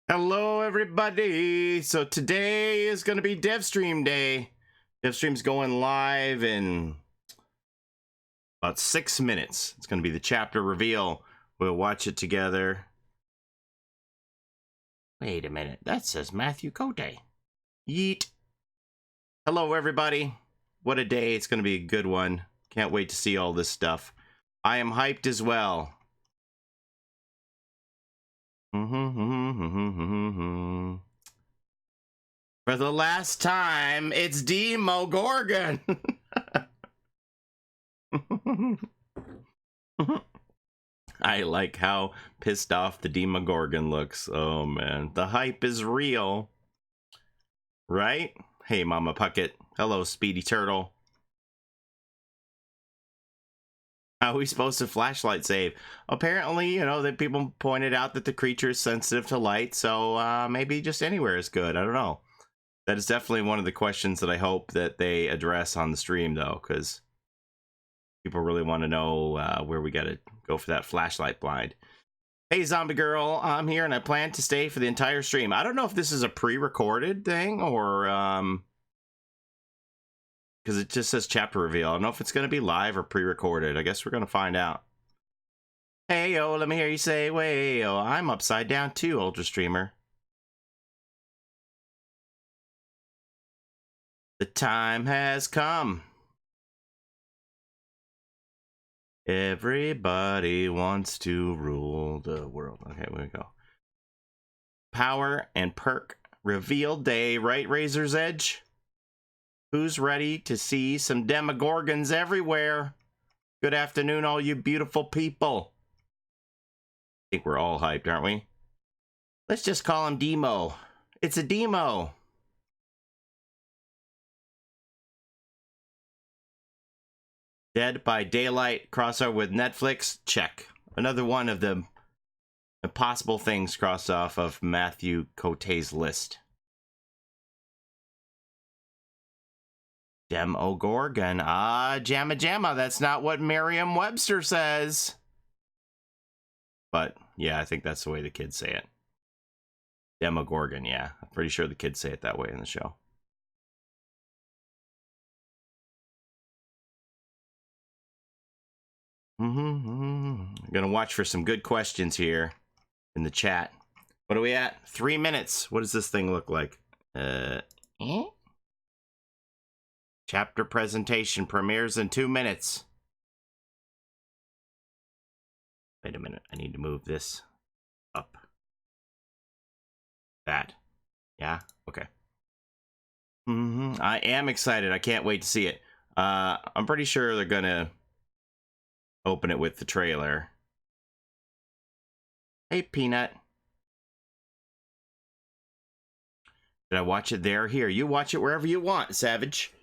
Hello everybody. So today is going to be DevStream day. DevStream's going live in about 6 minutes. It's going to be the chapter reveal. We'll watch it together. Wait a minute. That says Matthew Cote. Yeet. Hello everybody. What a day. It's going to be a good one. Can't wait to see all this stuff. I am hyped as well. For the last time, it's Demogorgon. I like how pissed off the Demogorgon looks. Oh man, the hype is real. Right? Hey, Mama Puckett. Hello, Speedy Turtle. How are we supposed to flashlight save? Apparently, you know, that people pointed out that the creature is sensitive to light, so maybe just anywhere is good. I don't know. That is definitely one of the questions that I hope that they address on the stream, though, because people really want to know where we got to go for that flashlight blind. Hey, Zombie Girl, I'm here, and I plan to stay for the entire stream. I don't know if this is a pre-recorded thing, or... because it just says chapter reveal. I don't know if it's going to be live or pre-recorded. I guess we're going to find out. Hey, yo, let me hear you say, way, yo, I'm upside down too, Ultra Streamer. The time has come. Everybody wants to rule the world. Okay, here we go. Power and perk reveal day, right, Razor's Edge? Who's ready to see some Demogorgons everywhere? Good afternoon, all you beautiful people. I think we're all hyped, aren't we? Let's just call him Demo. It's a Demo. Dead by Daylight crossover with Netflix. Check. Another one of the impossible things crossed off of Matthew Cote's list. Demogorgon. Ah, jamma jamma. That's not what Merriam-Webster says. But, yeah, I think that's the way the kids say it. Demogorgon, yeah. I'm pretty sure the kids say it that way in the show. I'm gonna watch for some good questions here in the chat. What are we at? 3 minutes. What does this thing look like? Chapter presentation premieres in 2 minutes. Wait a minute. I need to move this up. That. Yeah? Okay. I am excited. I can't wait to see it. I'm pretty sure they're gonna open it with the trailer. Hey, Peanut. Did I watch it there? Here, you watch it wherever you want, Savage.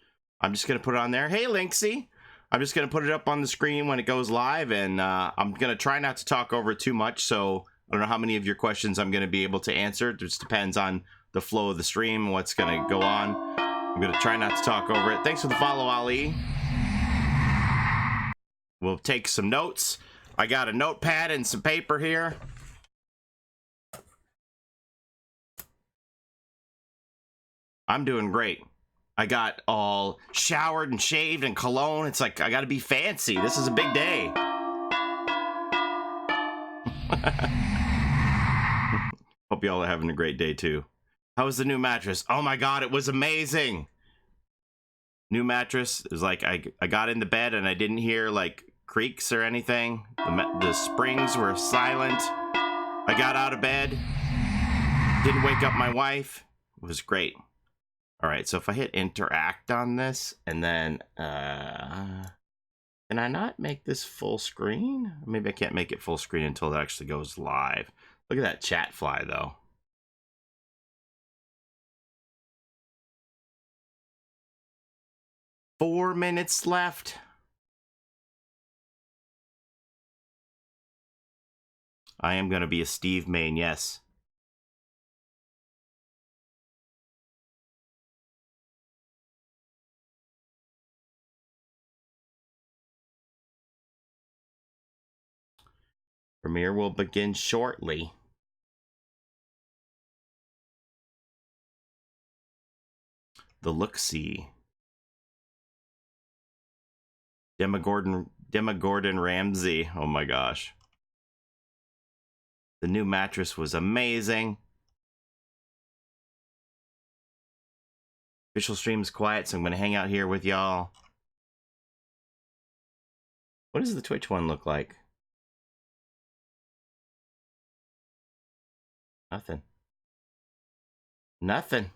I'm just gonna put it on there. Hey, Lynxie. I'm just gonna put it up on the screen when it goes live, and I'm gonna try not to talk over it too much, so I don't know how many of your questions I'm gonna be able to answer. It just depends on the flow of the stream, what's gonna go on. I'm gonna try not to talk over it. Thanks for the follow, Ali. We'll take some notes. I got a notepad and some paper here. I'm doing great. I got all showered and shaved and cologne. It's like, I gotta be fancy. This is a big day. Hope y'all are having a great day too. How was the new mattress? Oh my God, it was amazing. New mattress is like, I got in the bed and I didn't hear like creaks or anything. The springs were silent. I got out of bed. Didn't wake up my wife. It was great. All right, so if I hit interact on this and then, can I not make this full screen? Maybe I can't make it full screen until it actually goes live. Look at that chat fly though. Four minutes left. I am going to be a Steve main, yes. Premiere will begin shortly. The look-see. Demogorgon Ramsey. Oh my gosh. The new mattress was amazing. Official stream's quiet, so I'm going to hang out here with y'all. What does the Twitch one look like? Nothing. Nothing.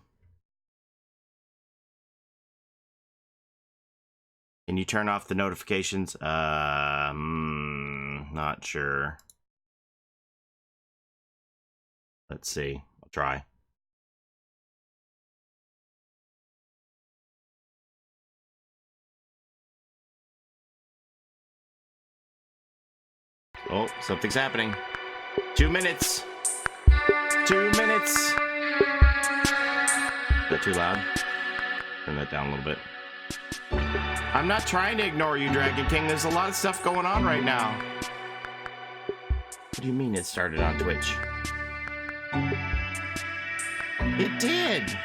Can you turn off the notifications? Not sure. Let's see. I'll try. Oh, something's happening. 2 minutes. 2 minutes. Is that too loud? Turn that down a little bit. I'm not trying to ignore you, Dragon King. There's a lot of stuff going on right now. What do you mean it started on Twitch? It did.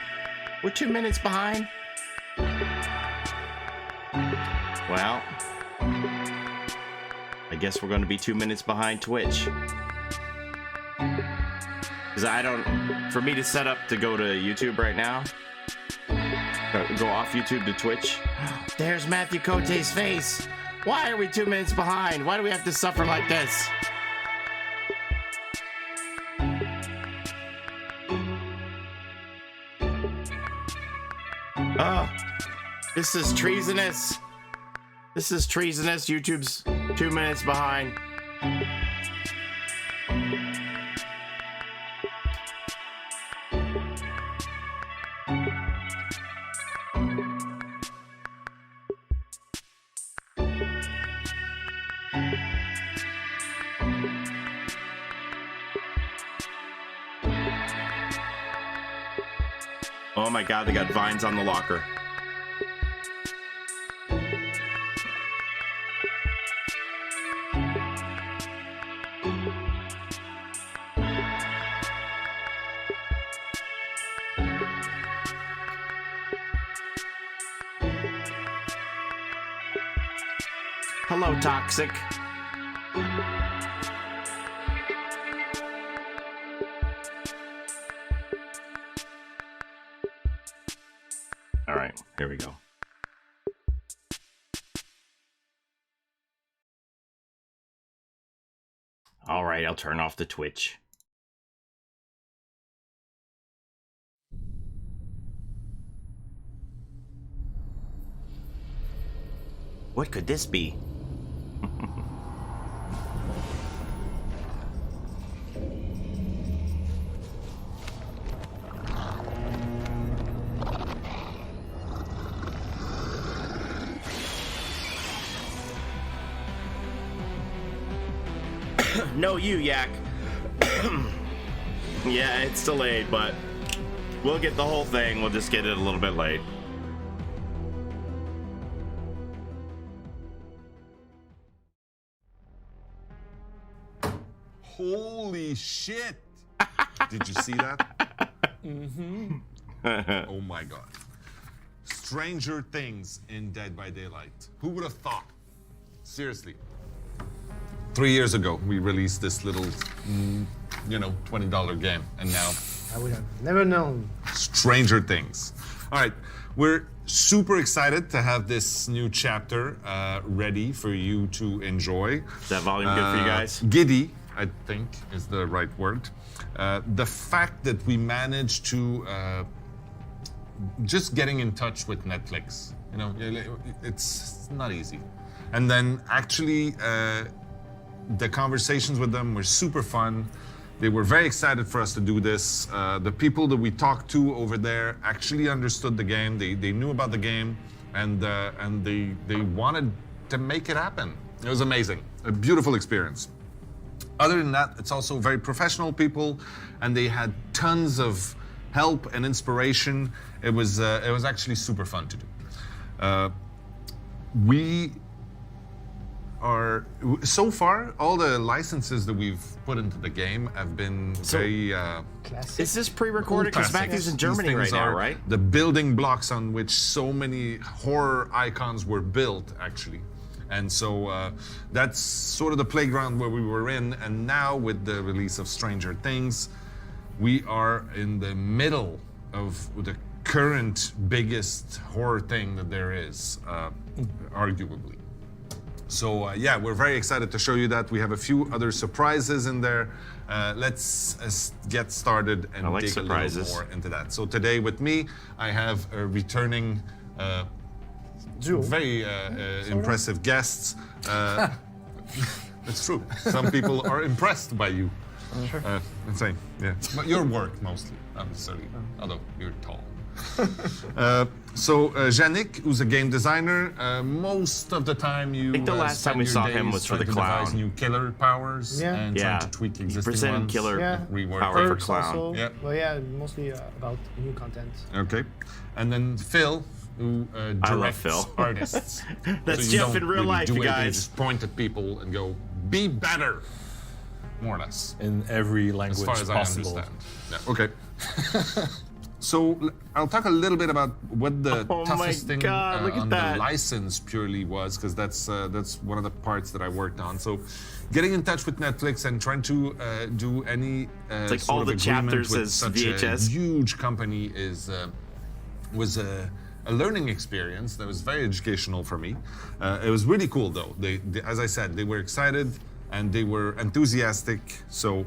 We're 2 minutes behind. Well, I guess we're going to be 2 minutes behind Twitch. Because I don't... For me to set up to go to YouTube right now, go off YouTube to Twitch. There's Matthew Cote's face. Why are we 2 minutes behind? Why do we have to suffer like this? Oh, this is treasonous. This is treasonous. YouTube's 2 minutes behind. Oh my God, they got vines on the locker. Hello, Toxic. All right, here we go. All right, I'll turn off the Twitch. What could this be? No, you, Yak. Yeah, it's delayed, but we'll get the whole thing. We'll just get it a little bit late. Holy shit! Did you see that? Mm-hmm. Oh my god. Stranger Things in Dead by Daylight. Who would have thought? Seriously. 3 years ago, we released this little, $20 game, and now... I would have never known. Stranger Things. All right, we're super excited to have this new chapter ready for you to enjoy. Is that volume good for you guys? Giddy, I think, is the right word. The fact that we managed to just getting in touch with Netflix, it's not easy. And then actually, the conversations with them were super fun. They were very excited for us to do this. The people that we talked to over there actually understood the game. They knew about the game, and they wanted to make it happen. It was amazing, a beautiful experience. Other than that, it's also very professional people, and they had tons of help and inspiration. It was actually super fun to do. We are so far all the licenses that we've put into the game have been very Classic. Is this pre-recorded? Because Matthew's in Germany right now, right? The building blocks on which so many horror icons were built, actually. And so that's sort of the playground where we were in. And now with the release of Stranger Things, we are in the middle of the current biggest horror thing that there is, arguably. So yeah, we're very excited to show you that. We have a few other surprises in there. Let's get started and dig surprises. A little more into that. So today with me, I have a returning very impressive guests. It's true. Some people are impressed by you. Sure. Insane, yeah. But your work mostly, not necessarily, although you're tall. So Yannick, who's a game designer, most of the time you. I think the last time we saw him was for the clown. Devise new killer powers and trying to tweak existing ones. Killer rework power for Perks clown. also. Yeah. Well, yeah, mostly about new content. Okay, and then Phil, who directs Phil. artists. That's so you Jeff don't in real really life, do you anything, guys. just point at people and go, "Be better," more or less. In every language As far as possible. I understand. Yeah. Okay. So I'll talk a little bit about what the toughest thing on the license purely was, because that's one of the parts that I worked on. So getting in touch with Netflix and trying to do any It's like sort all of the agreement chapters with as such VHS. a huge company was a learning experience that was very educational for me. It was really cool though. They, as I said, they were excited and they were enthusiastic. So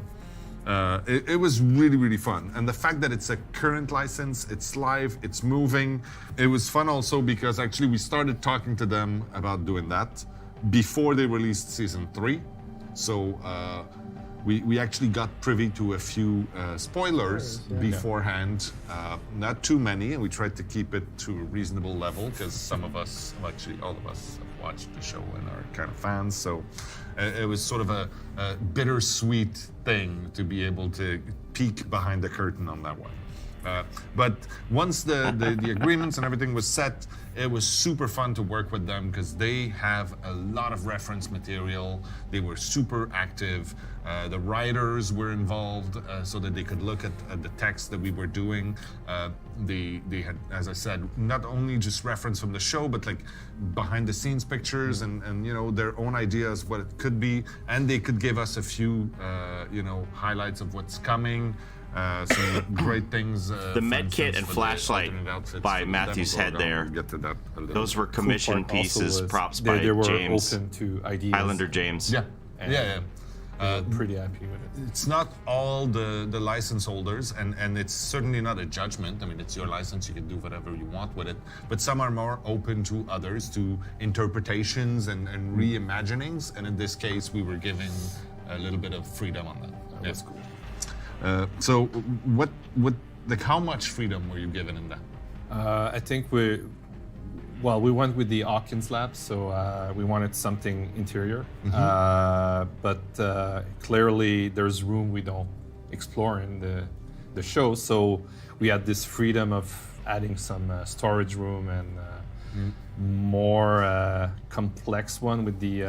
it was really, really fun. And the fact that it's a current license, it's live, it's moving. It was fun also because actually we started talking to them about doing that before they released season 3. So we actually got privy to a few spoilers beforehand, not too many, and we tried to keep it to a reasonable level because some of us, well, actually all of us, have watched the show and are kind of fans. So it was sort of a bittersweet thing to be able to peek behind the curtain on that one. But once the agreements and everything was set, it was super fun to work with them because they have a lot of reference material. They were super active. The writers were involved so that they could look at the text that we were doing. They had, as I said, not only just reference from the show, but like behind the scenes pictures and their own ideas what it could be. And they could give us a few highlights of what's coming. Some great things. The med kit and flashlight by Matthew's head there. We'll get to that a little Those were commissioned pieces, props by they were James. open to ideas. Highlander James. Yeah. We're pretty happy with it. It's not all the license holders, and it's certainly not a judgment. I mean, it's your license, you can do whatever you want with it. But some are more open to others, to interpretations and reimaginings. And in this case, we were given a little bit of freedom on that. That's cool. So, how much freedom were you given in that? I think we went with the Hawkins lab, so we wanted something interior. But clearly, there's room we don't explore in the show. So we had this freedom of adding some storage room and more complex one with the.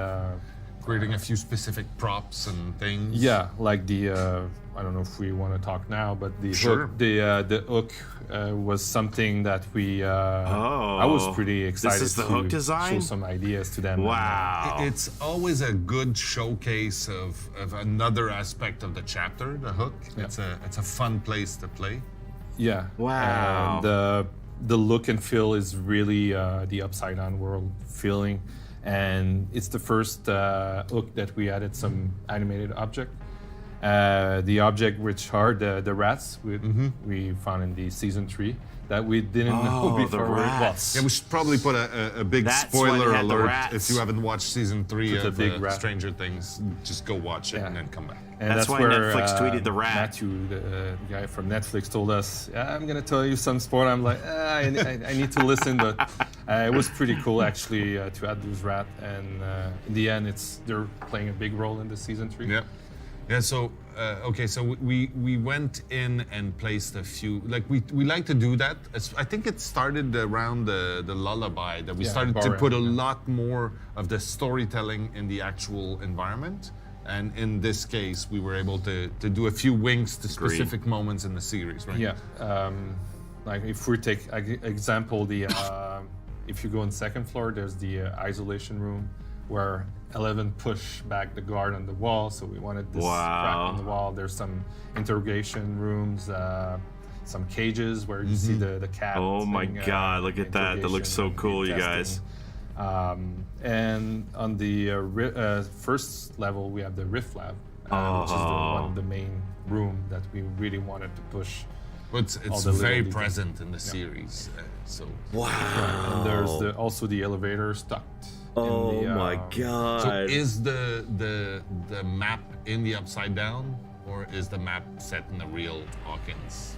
Creating a few specific props and things. Yeah, like the I don't know if we want to talk now, but the Sure. hook, the hook was something that we. I was pretty excited This is the to hook design? show some ideas to them. Wow. It's always a good showcase of another aspect of the chapter, the hook. Yeah. It's a fun place to play. Yeah. Wow. And the look and feel is really the upside down world feeling, and it's the first hook that we added some animated object. The object which are the rats we found in the season 3 that we didn't know the before. rats. Yeah, we should probably put a big That's spoiler when it had the alert rats. if you haven't watched season 3 Put a of big rat. Stranger Things. Just go watch it Yeah. and then come back. And That's why where, Netflix tweeted the rat. Matthew, the guy from Netflix, told us, I'm going to tell you some sport. I'm like, I need to listen. But it was pretty cool, actually, to add those rats. And in the end, they're playing a big role in the season 3. Yeah. Yeah, so, okay, so we went in and placed a few, like we like to do that. I think it started around the lullaby that we Yeah, started to barroom, put a yeah. lot more of the storytelling in the actual environment. And in this case, we were able to do a few winks to specific moments in the series, right? Yeah. Like if we take example, if you go on second floor, there's the isolation room where 11 push back the guard on the wall, so we wanted this crack on the wall. There's some interrogation rooms, some cages where you see the cat. Oh my thing, God, look at that. That looks so interrogation cool, you and guys. testing. And on the first level, we have the Rift Lab, which is one of the main room that we really wanted to push. But it's the very little details. present in the series. So And there's also the elevator tucked. Oh in the, my God. So is the map in the Upside Down, or is the map set in the real Hawkins?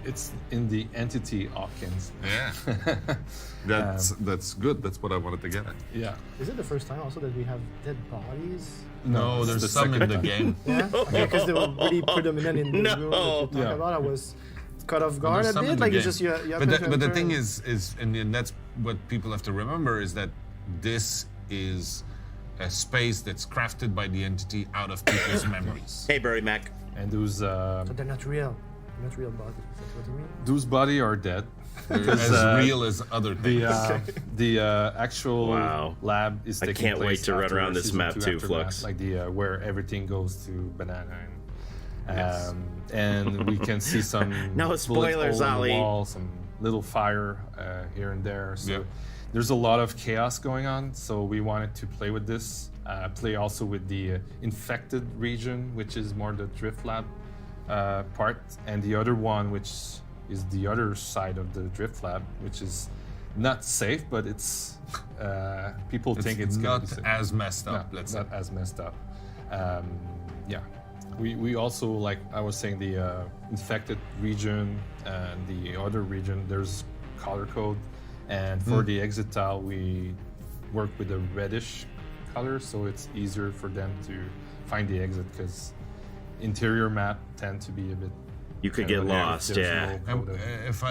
It's in the entity Hawkins. Yeah, that's good. That's what I wanted to get at. Yeah. Is it the first time also that we have dead bodies? No, it's there's the some in second the time. game. Yeah, okay, because they were really predominant in the room that you talked Yeah. about. I was caught off guard There's a some in bit. the Like it's game. just you have But to the thing enter is, and that's what people have to remember, is that this is a space that's crafted by the entity out of people's memories. Hey, Barry Mac. And those but they're not real. They're not real bodies. That's what you mean? those body are dead. They're as real as other things. The actual Wow. lab is I taking can't wait place to run after around this season map 2 too, aftermath, Flux. like the where everything goes to banana. Yes. And we can see some No bullet spoilers, hole in the Ali. wall, some little fire here and there. So Yeah. there's a lot of chaos going on. So we wanted to play with this, play also with the infected region, which is more the Drift Lab part, and the other one, which is the other side of the Drift Lab, which is not safe, but it's people think it's gonna not be safe. as messed up. No, Let's not say. as messed up. Yeah, we also, like I was saying, the infected region and the other region, there's color code, and for the exit tile we work with a reddish color, so it's easier for them to find the exit, because interior map tend to be a bit. You could kind get of an area. lost, There's yeah. no code of- If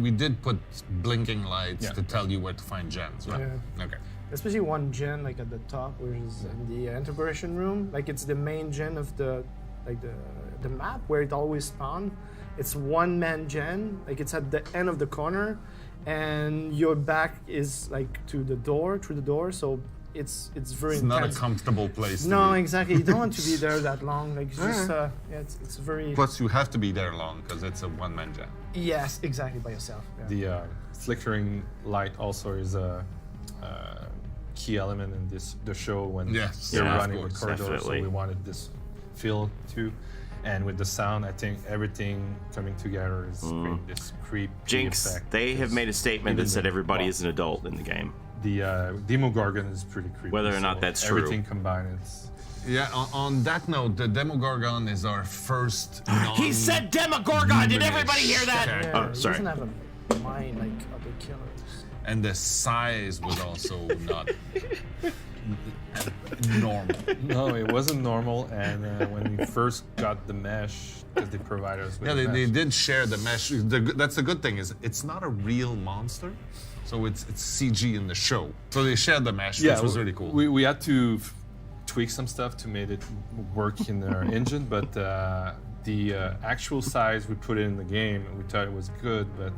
we did put blinking lights Yeah. to tell you where to find gems, right? Yeah. Okay. Especially one gen like at the top, which is in the integration room. Like it's the main gen of the map where it always spawn. It's one man gen. Like it's at the end of the corner, and your back is like to the door, through the door. So it's very It's not a intense. comfortable place. to No, be. exactly. You don't want to be there that long. Like it's just yeah, it's very Plus, you have to be there long because it's a one-man jam. yes, exactly by yourself. Yeah. The flickering light also is key element in the show when Yes, they're yeah, of running the course, corridor. definitely. So we wanted this feel too. And with the sound, I think everything coming together is creating this creepy Jinx, effect. they have made a statement that even said the- everybody well, is an adult in the game. The Demogorgon is pretty creepy. Whether or not so that's true. everything combined, it's Yeah, on that note, the Demogorgon is our first He said Demogorgon! Did Humanish everybody hear that? character. Yeah, Oh, he sorry. doesn't have a mind like other killers. And the size was also not normal. no, it wasn't normal. And when we first got the mesh, because they provided us with Yeah, the they mesh, did share the mesh. That's the good thing is it's not a real monster, so it's CG in the show. So they shared the mesh, which was really cool. We had to tweak some stuff to make it work in our engine, but the actual size we put in the game, we thought it was good, but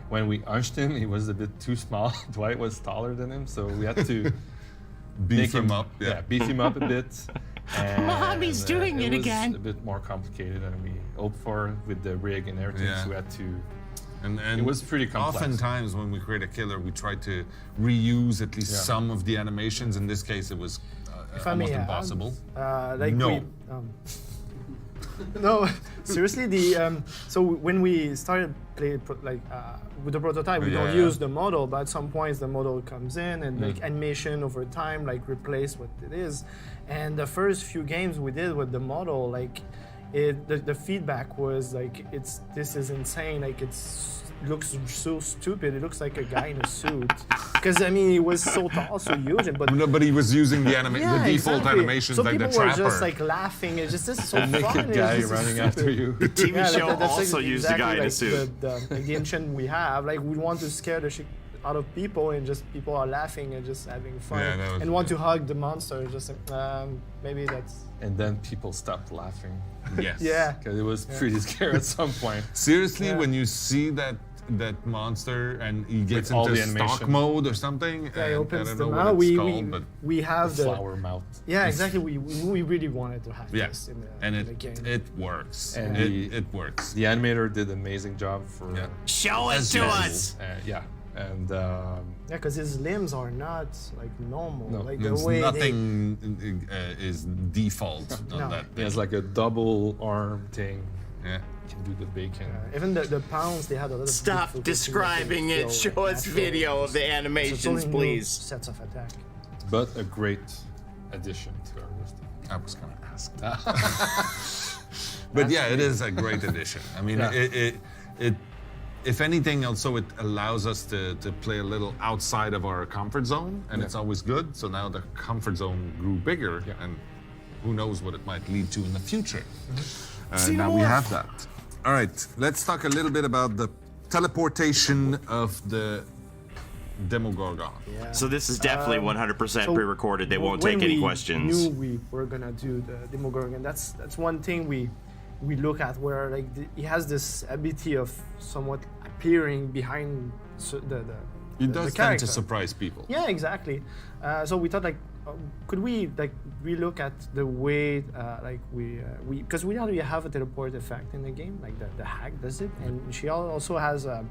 when we unched him, he was a bit too small. Dwight was taller than him, so we had to Beef make him up. Yeah, Yeah. beef him up a bit. And, Mommy's doing it was again. a bit more complicated than we hoped for with the rig and everything, Yeah. so we had to. And It was pretty complex. Oftentimes, when we create a killer, we try to reuse at least Yeah. some of the animations. In this case, it was If I may almost add, impossible. Like No. no, seriously. So when we started with the prototype, we don't Yeah. use the model, but at some points the model comes in and like animation over time like replace what it is. And the first few games we did with the model, like the feedback was like this is insane. Like looks so stupid. It looks like a guy in a suit. Because I mean, he was so tall, so huge, but No, but he was using the yeah, the default exactly. animations so like the people were trapper. just like laughing. It's just this is so fun. Naked It's guy just so running stupid. after you. TV Yeah, show that's also used a guy in a like suit. The engine we have, like we want to scare the shit out of people, and just people are laughing and just having fun, Yeah, that was- and want to hug the monster. Just like, maybe that's And then people stopped laughing Yes. yeah. because it was pretty scary at some point. Seriously, Yeah. when you see that monster and he gets With all into the stock animation. mode or something, Yeah, and he I opens don't the know mouth. what it's called, but We have the Flower mouth. yeah, exactly. We really wanted to have yeah, this in the, and in the game. it works. And it works. The animator did an amazing job for Yeah. Show it As to usual. us! yeah, and Yeah, because his limbs are not like normal. No, like It's the way nothing is default on No. that. he has like a double arm thing. Yeah. Can do the bacon. even the pounds they had a lot of Stop difficulty describing making it. feel Show us natural. video of the So it's animations, only new please. Sets of attack. But a great addition to our list. I was gonna ask. But yeah, it is a great addition. I mean, Yeah. it if anything, also it allows us to play a little outside of our comfort zone, and it's always good. So now the comfort zone grew bigger, and who knows what it might lead to in the future. Now we have that. All right, let's talk a little bit about the teleportation of the Demogorgon. Yeah. So this is definitely 100% So pre-recorded. They won't when take any we questions. Knew we were gonna do the Demogorgon. That's one thing we look at where like he has this ability of somewhat appearing behind the It the does tend character. to surprise people. Yeah, exactly. So we thought like, could we like relook at the way like we because we already have a teleport effect in the game, like the hack does it, and she also has a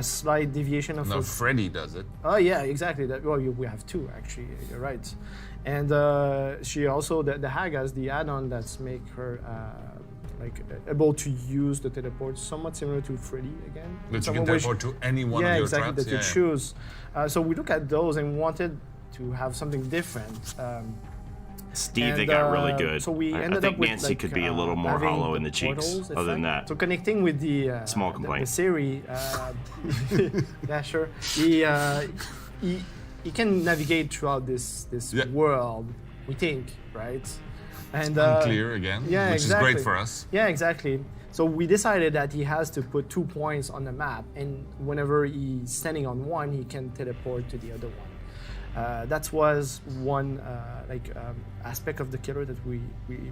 slight deviation of No, her. Freddy does it. Oh yeah, exactly. That well, we have two actually. You're right, and she also the hag has the add-on that's make her like able to use the teleport, somewhat similar to Freddy again. That you Some can of which- teleport to any one yeah, of your exactly. traps. That you choose. So we look at those and wanted to have something different. Steve, they And, got really good. So we I ended think up with, Nancy like, could be a little more having hollow in the the cheeks. portals Other than effect. that, So connecting with the Small the complaint. Siri, yeah, sure. He can navigate throughout this Yeah. world. We think, right? And Unclear again, yeah, which exactly. is great for us. Yeah, exactly. So we decided that he has to put 2 points on the map, and whenever he's standing on one, he can teleport to the other one. That was one aspect of the killer that we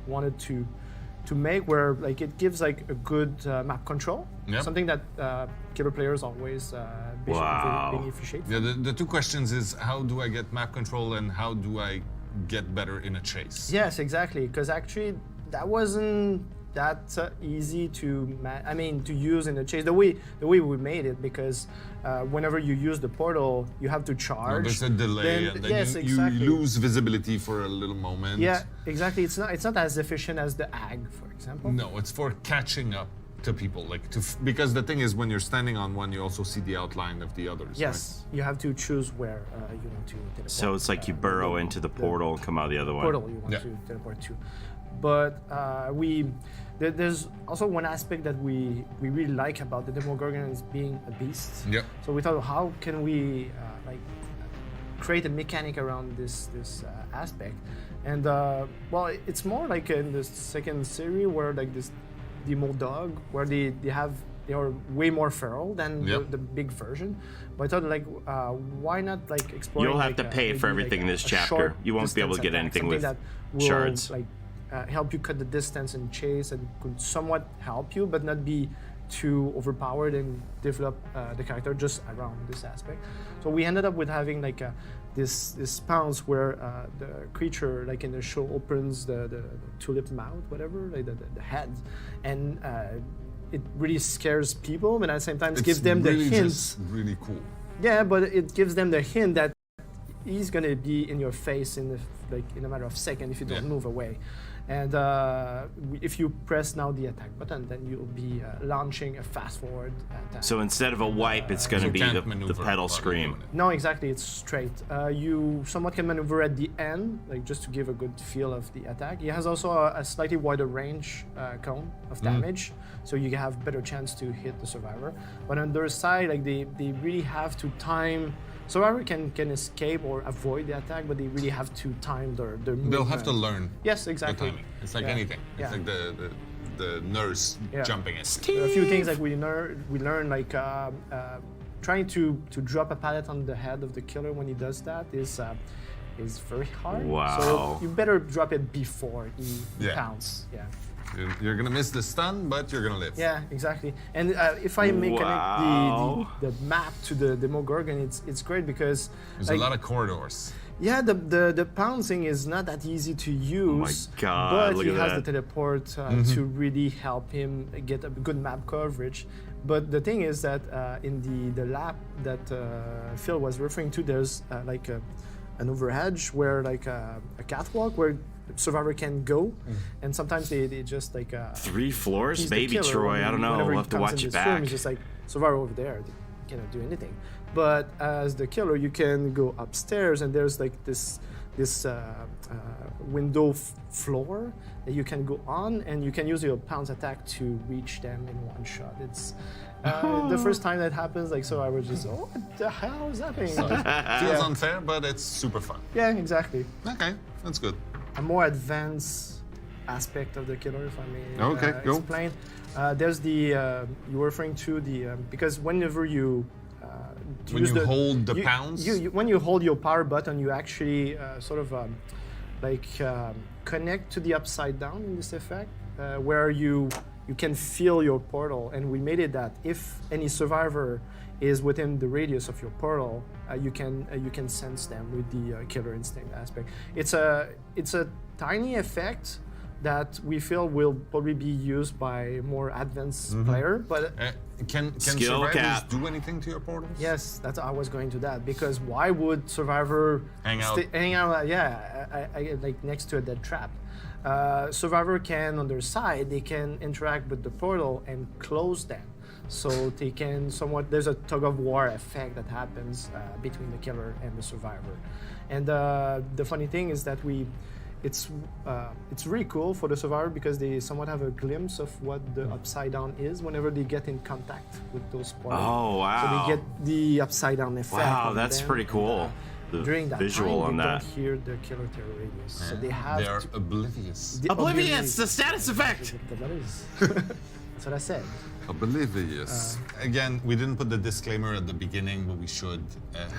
wanted to make, where like it gives like a good map control, Yep. something that killer players always Wow. beneficiate. Yeah, the two questions is how do I get map control and how do I get better in a chase? Yes, exactly. Because actually, that wasn't that easy to to use in the chase. The way we made it, because whenever you use the portal, you have to charge. There's a delay, and then yes, you exactly. lose visibility for a little moment. Yeah, exactly. It's not as efficient as the ag, for example. No, it's for catching up to people, like because the thing is, when you're standing on one, you also see the outline of the others. Yes, you have to choose where you want to teleport. So it's like you burrow into the portal and come out the other one. Portal you want to teleport to. But there's also one aspect that we really like about the Demogorgon is being a beast. Yeah. So we thought, how can we create a mechanic around this aspect? And well, it's more like in the second series where like this demo dog, where they are way more feral than the big version. But I thought, like, why not like explore? You'll have to pay for everything in this chapter. You won't be able to get anything with that will, shards. Like, help you cut the distance and chase, and could somewhat help you, but not be too overpowered and develop the character just around this aspect. So we ended up with having like this pounce where the creature, like in the show, opens the tulip mouth, whatever, like the head, and it really scares people, but at the same time, it gives them the hint. Just really cool. Yeah, but it gives them the hint that he's gonna be in your face in a matter of seconds if you don't move away. And if you press now the attack button, then you'll be launching a fast forward attack. So instead of a wipe, it's going to be the pedal scream. No, exactly, it's straight. You somewhat can maneuver at the end, like just to give a good feel of the attack. It has also a slightly wider range cone of damage, so you have better chance to hit the survivor. But on their side, like they really have to time. Survivor can escape or avoid the attack, but they really have to time their movement. They'll have to learn. Yes, exactly. The timing. It's like anything. It's like the nurse jumping in. A few things like we learn like trying to drop a pallet on the head of the killer when he does that is very hard. Wow. So you better drop it before he pounces. Yeah. You're gonna miss the stun, but you're gonna live. Yeah, exactly. And if I may connect the map to the Demogorgon, it's great because there's a lot of corridors. Yeah, the pouncing is not that easy to use. Oh my God! But he has the teleport to really help him get a good map coverage. But the thing is that in the lab that Phil was referring to, there's like an overhedge where like a catwalk where survivor can go, and sometimes they just like 3 floors, maybe killer, I don't know. We'll have to watch it back. It's just like survivor over there, they cannot do anything. But as the killer, you can go upstairs, and there's like this window floor that you can go on, and you can use your pounce attack to reach them in one shot. It's the first time that happens, like, so I was just, oh, what the hell is happening? Feels unfair, but it's super fun. Yeah, exactly. Okay, that's good. A more advanced aspect of the killer, if I may go. explain. There's the you were referring to the because whenever you hold the pounce, when you hold your power button, you actually sort of connect to the upside down in this effect, where you can feel your portal, and we made it that if any survivor is within the radius of your portal, you can sense them with the killer instinct aspect. It's a tiny effect that we feel will probably be used by more advanced player, but can Skill survivors cap. do anything to your portals? yes, that's I was going to that, because why would survivor Hang out. like next to a dead trap? Survivor can on their side, they can interact with the portal and close them. So they can there's a tug of war effect that happens between the killer and the survivor. And the funny thing is that it's really cool for the survivor because they somewhat have a glimpse of what the upside down is whenever they get in contact with those portals. Oh, wow. So they get the upside down effect. Wow, on that's them. pretty cool. The During that visual time, on they that. don't hear the killer terror radius. So they have They are oblivious. Oblivious, the status effect. That is. That's what I said. Oblivious. Again, we didn't put the disclaimer at the beginning, but we should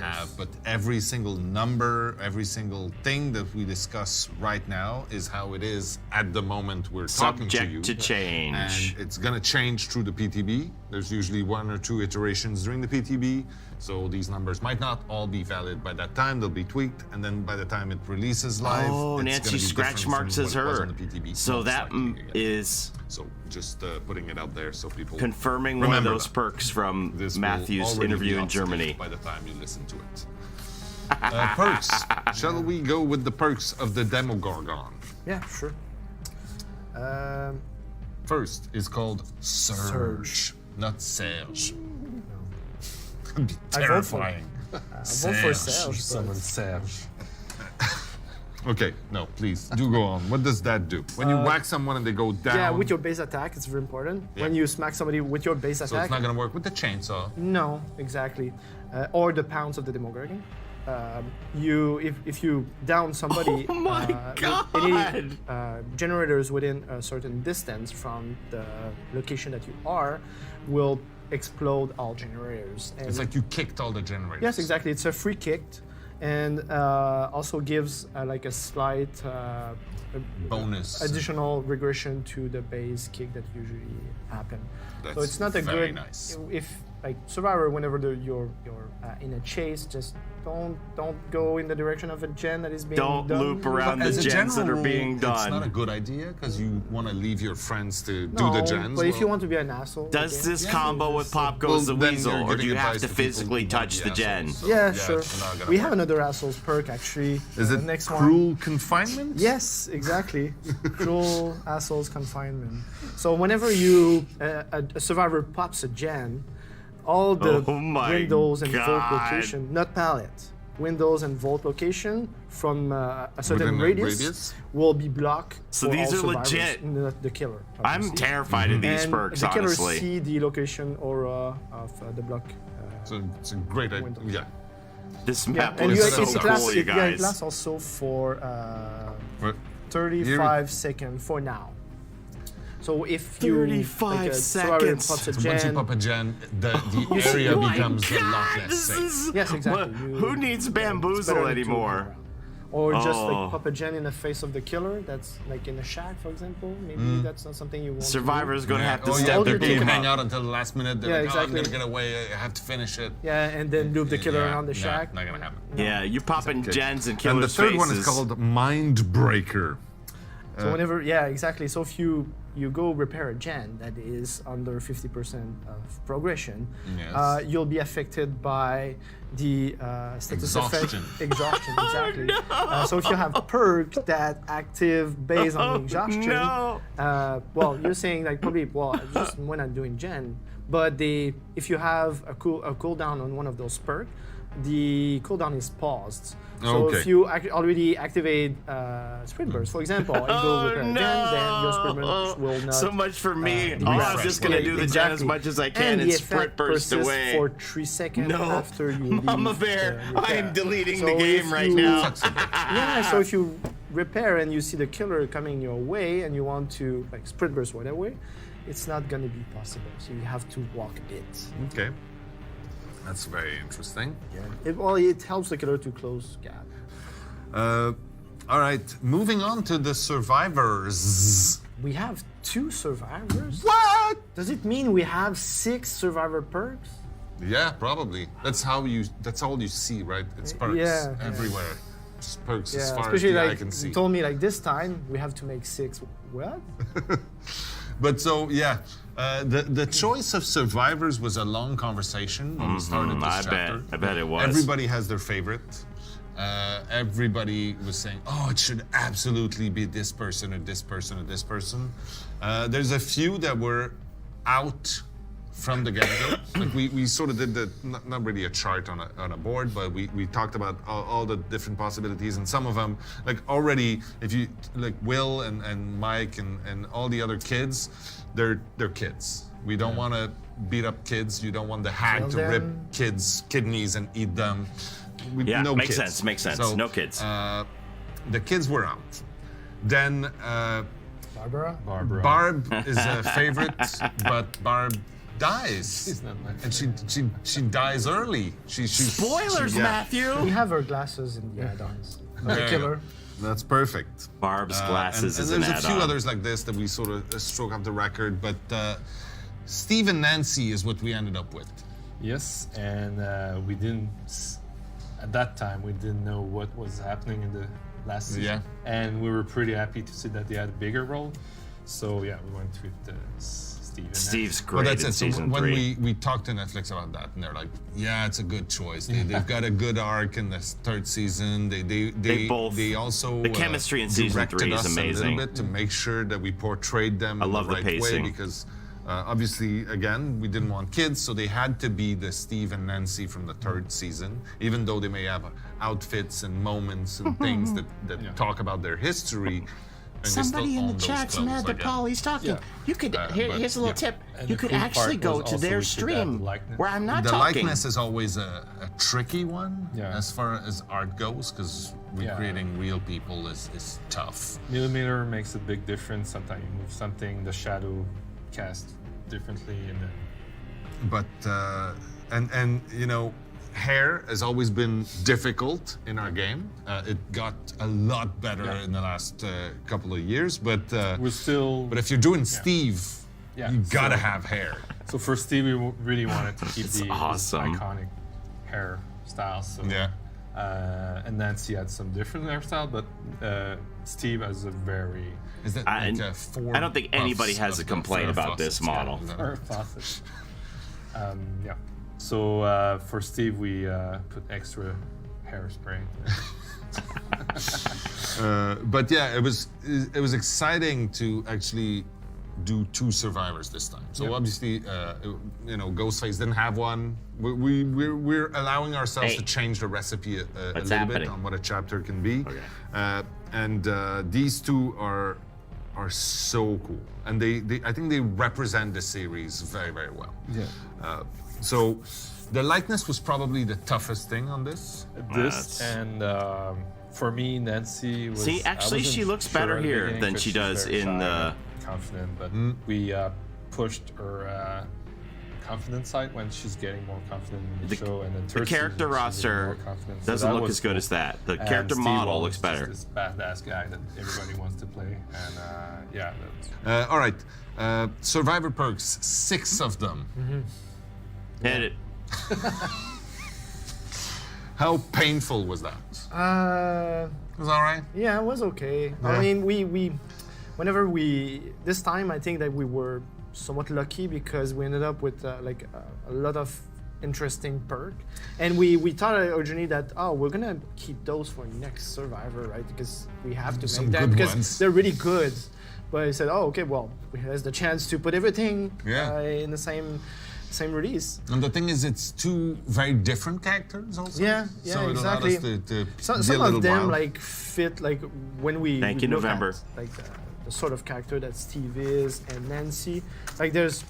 have. But every single number, every single thing that we discuss right now is how it is at the moment we're talking to you. Subject to change. And it's gonna change through the PTB. There's usually 1 or 2 iterations during the PTB. So these numbers might not all be valid by that time. They'll be tweaked, and then by the time it releases live, Oh, it's Nancy gonna be scratch different marks from as what it was her. on the PTB. So Most that likely, again. is So just putting it out there so people confirming one of remember those that. perks from This will Matthew's already interview be in obsolete Germany. by the time you listen to it. Perks. Shall we go with the perks of the Demogorgon? Yeah, sure. First is called Surge, not Serge. That'd be I vote for- terrifying. I'll vote for Serge. Summon But Serge. Okay, no, please do go on. What does that do? When you whack someone and they go down, yeah, with your base attack, it's very important. Yeah. When you smack somebody with your base so attack, it's not gonna work with the chainsaw. no, exactly. Or the pounds of the Demogorgon. If you down somebody, Oh my God! any generators within a certain distance from the location that you are will explode all generators. And It's like you kicked all the generators. yes, exactly. It's a free kick, and also gives like a slight Bonus. additional regression to the base kick that usually happen. So That's it's not a very good. nice. If like Survivor, whenever you're in a chase, just don't go in the direction of a gen that is being Don't done. loop around the As a gens that general are being rule, It's not a done. good idea because you want to leave your friends to do No, the gens. but if you well, want to be an asshole, Does okay. this Yeah, combo with just- Pop well, Goes the then Weasel, you're or do giving you have advice to people physically who touch the want gen? assholes, so Yeah, it's sure. not gonna We work. have another assholes perk actually. Is The it next one? cruel confinement? Yes, exactly. Cruel assholes confinement. So whenever you a survivor pops a gen, all the Oh my windows and vault God. location, not pallet, windows and vault location from a certain Within a radius, radius? will be blocked. So for these all are survivors, legit. not the killer. I'm obviously. terrified of these And perks, the killers honestly. see the location aura of the block. So it's a great idea. Windows. Yeah. This Yeah, map and looks you so it lasts, cool, you it, yeah, it guys. lasts also for But 35 seconds for now. So if you 35 like a survivor seconds. pops a so once you gen, pop a gen, the see- area Oh my becomes a lot God, less this safe. is- yes, exactly. What- Who needs bamboozle better to anymore? move around. Or just Oh. like pop a gen in the face of the killer. That's like in a shack, for example. Maybe that's not something you want. Survivor's gonna have to Oh step yeah, all their you people do- game hang up. out until the last minute. They're Yeah, like, exactly. oh, I'm gonna get away. I have to finish it. to. Yeah, and then loop the killer Yeah, around the nah, shack. Not gonna happen. Yeah, you're popping gens and killers' And the third faces. one is called Mindbreaker. So whenever, yeah, exactly. So if you go repair a gen that is under 50% of progression, Yes. you'll be affected by the status Exhaustion. effect. Exhaustion, exactly. So if you have perk that active based on the exhaustion, No. well, you're saying like probably, well, just when I'm doing gen, but if you have a cooldown on one of those perk, the cooldown is paused. So Okay. if you already activate sprint burst, for example, and go repair a gen, then your sprint burst will not. So much for me. be Oh, I'm refreshed. just gonna Yeah, do the gen exactly. as much as I can and and the sprint effect burst persists away. for 3 seconds No. after you leave. Mama Bear, the I am repair. deleting So the game if right you- now. Yeah, so if you repair and you see the killer coming your way and you want to like sprint burst whatever, it's not gonna be possible. So you have to walk a bit. Okay. That's very interesting. It helps the killer to close gap. All right, moving on to the survivors. We have 2 survivors. What? Does it mean we have 6 survivor perks? Yeah, probably. That's all you see, right? It's perks Yeah. everywhere. Just perks Yeah, as far as especially the eye like can see. you told me like this time we have to make 6. What? But so yeah, the choice of survivors was a long conversation when we started this chapter. I bet it was. Everybody has their favorite. Everybody was saying, "Oh, it should absolutely be this person or this person or this person." There's a few that were out from the get-go. Like we sort of did not really a chart on a board, but we talked about all the different possibilities, and some of them, like already, if you like Will and Mike and all the other kids, they're kids. We don't want to beat up kids. You don't want the hag Kill to rip them. kids' kidneys and eat them. Yeah, no makes kids. sense, makes sense. So, No kids. The kids were out. Then Barbara? Barbara. Barb is a favorite, but Barb dies. She's not my And she dies early. Spoilers, yeah. Matthew. We have her glasses in the add-ons. There The you killer. go. That's perfect. Barb's glasses and is an there's a few add-on. others like this that we sort of stroke up the record, but Steve and Nancy is what we ended up with. Yes, and we didn't at that time we didn't know what was happening in the last season, Yeah. and we were pretty happy to see that they had a bigger role. So yeah, we went with Steve. And Steve's Well, great that's in it. So season when 3. we talked to Netflix about that, and they're like, "Yeah, it's a good choice. They've got a good arc in the third season. They also the chemistry in season directed 3 is us amazing. a little bit to make sure that we portrayed them in love the the right way pacing. because obviously, again, we didn't want kids, so they had to be the Steve and Nancy from the third season, even though they may have outfits and moments and things that talk about their history. And they Somebody still in the own those chat's clothes, mad that again. Paulie's talking. Yeah. You could but- here's a little yeah. tip. And You the could cool actually part go was to also their we could add stream likeness. where I'm not The talking. likeness is always a tricky one Yeah. as far as art goes because recreating real people is tough. Millimeter makes a big difference. Sometimes you move something, the shadow cast differently, and then But and you know, hair has always been difficult in our game. It got a lot better in the last couple of years, but we're still. but if you're doing Steve, Yeah, you gotta so- have hair. So for Steve, we really wanted to keep the awesome. iconic hairstyle. So Yeah. and Nancy had some different hairstyle, but Steve has a very Is that I- like a four I don't think anybody puffs has of a the complaint Farrah about this Fawcett's cap? model. Is that- Farrah Fawcett. Yeah. So for Steve, we put extra hairspray. But yeah, it was exciting to actually do 2 survivors this time. So obviously, you know, Ghostface didn't have one. We're allowing ourselves Hey. to change the recipe a What's little happening? bit on what a chapter can be. Okay. And these 2 are so cool, and they I think they represent the series very, very well. Yeah. So the likeness was probably the toughest thing on this. This That's- and for me, Nancy was. See, I actually, wasn't she looks sure better at the here beginning than 'cause she she's does very in shy the- and confident, but we pushed her confident side when she's getting more confident in the show, and then The character roster doesn't look as good as that. The character model looks better. This badass guy that everybody wants to play, and yeah. That's, All right, survivor perks, 6 of them. Hit it. How painful was that? It was all right. Yeah, it was okay. Yeah. I mean, whenever this time, I think that we were somewhat lucky because we ended up with like a lot of interesting perk, and we thought originally that we're gonna keep those for next Survivor, right? Because we have to Some make them good because ones. they're really good. But I said, okay, well, here's the chance to put everything Yeah. in the same release. And the thing is, it's 2 very different characters also. Yeah, So it allowed exactly. us to Some be a little of them wild. like fit like when we Thank you, look November. at, like the sort of character that Steve is and Nancy. Like there's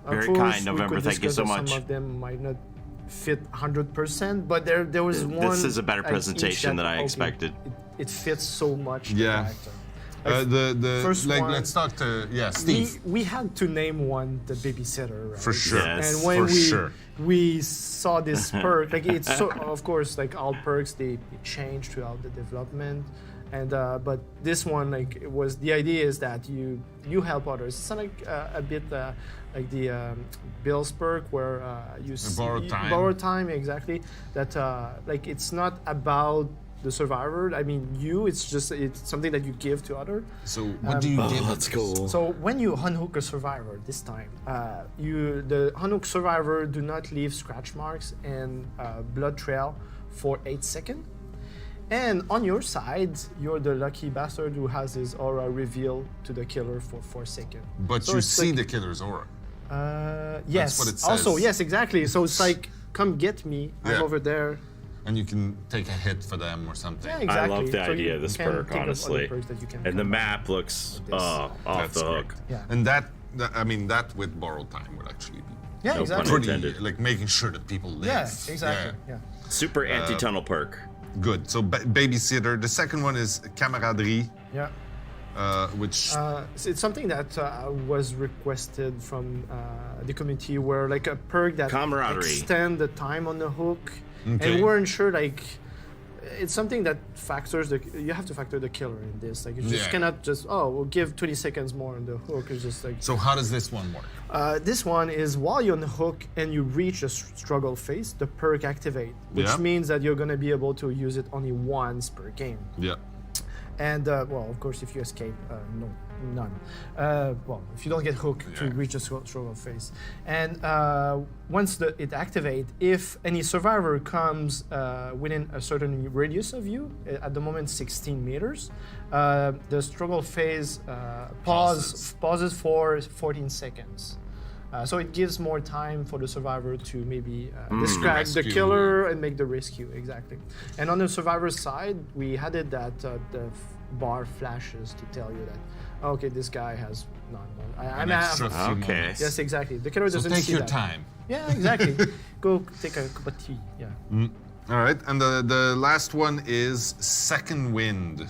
of Very course, kind, we November. could Thank you discuss so that much. Some of them might not fit 100%, but there was one. This is a better like, each presentation than I okay, expected. It fits so much. Yeah. The character. the first like one- let's talk to Steve We had to name one the babysitter, right? for sure. Yes. And when For sure. we saw this perk, like it's so of course like all perks they change throughout the development, and but this one like it was the idea is that you help others. It's not like a bit like the Bill's perk where you see borrowed time. borrowed time exactly. That like it's not about the survivor. I mean, it's something that you give to other. So what do you give? That's cool. So when you unhook a survivor this time, the unhook survivor do not leave scratch marks and blood trail for 8 seconds. And on your side, you're the lucky bastard who has his aura revealed to the killer for 4 seconds. But So you it's see like- the killer's aura. Yes. what it Also, says. yes, exactly. So it's like, come get me. I'm Yeah. over there. And you can take a hit for them or something. Yeah, I exactly. love the So idea you of this can perk, think of other honestly. perks that you can And the come map looks this. off That's the great. hook. Yeah. And that I mean, that with borrowed time would actually be Yeah, No exactly. pun pretty, intended. like making sure that people live. Yeah, exactly. Yeah. Super anti-tunnel perk. Good. So babysitter. The second one is camaraderie. Yeah. which It's something that was requested from the community, where like a perk that Camaraderie. extend the time on the hook, Okay. and we weren't sure like. It's something that factors you have to factor the killer in this. Like you just Yeah. cannot just we'll give 20 seconds more on the hook. It's just like So how does this one work? this one is while you're on the hook and you reach a struggle phase, the perk activate, which Yeah. means that you're gonna be able to use it only once per game. Yeah. And well, of course, if you escape, none. Well, if you don't get hooked to Yeah. reach a struggle phase, and once it activates, if any survivor comes within a certain radius of you, at the moment 16 meters, the struggle phase pauses for 14 seconds. So it gives more time for the survivor to maybe distract the Rescue. killer and make the rescue, exactly. And on the survivor's side, we added that the bar flashes to tell you that, okay, this guy has An extra few Okay. moments. yes, exactly. The killer So doesn't take see your that. time. Yeah, exactly. Go take a cup of tea. Yeah. All right, and the last one is Second Wind.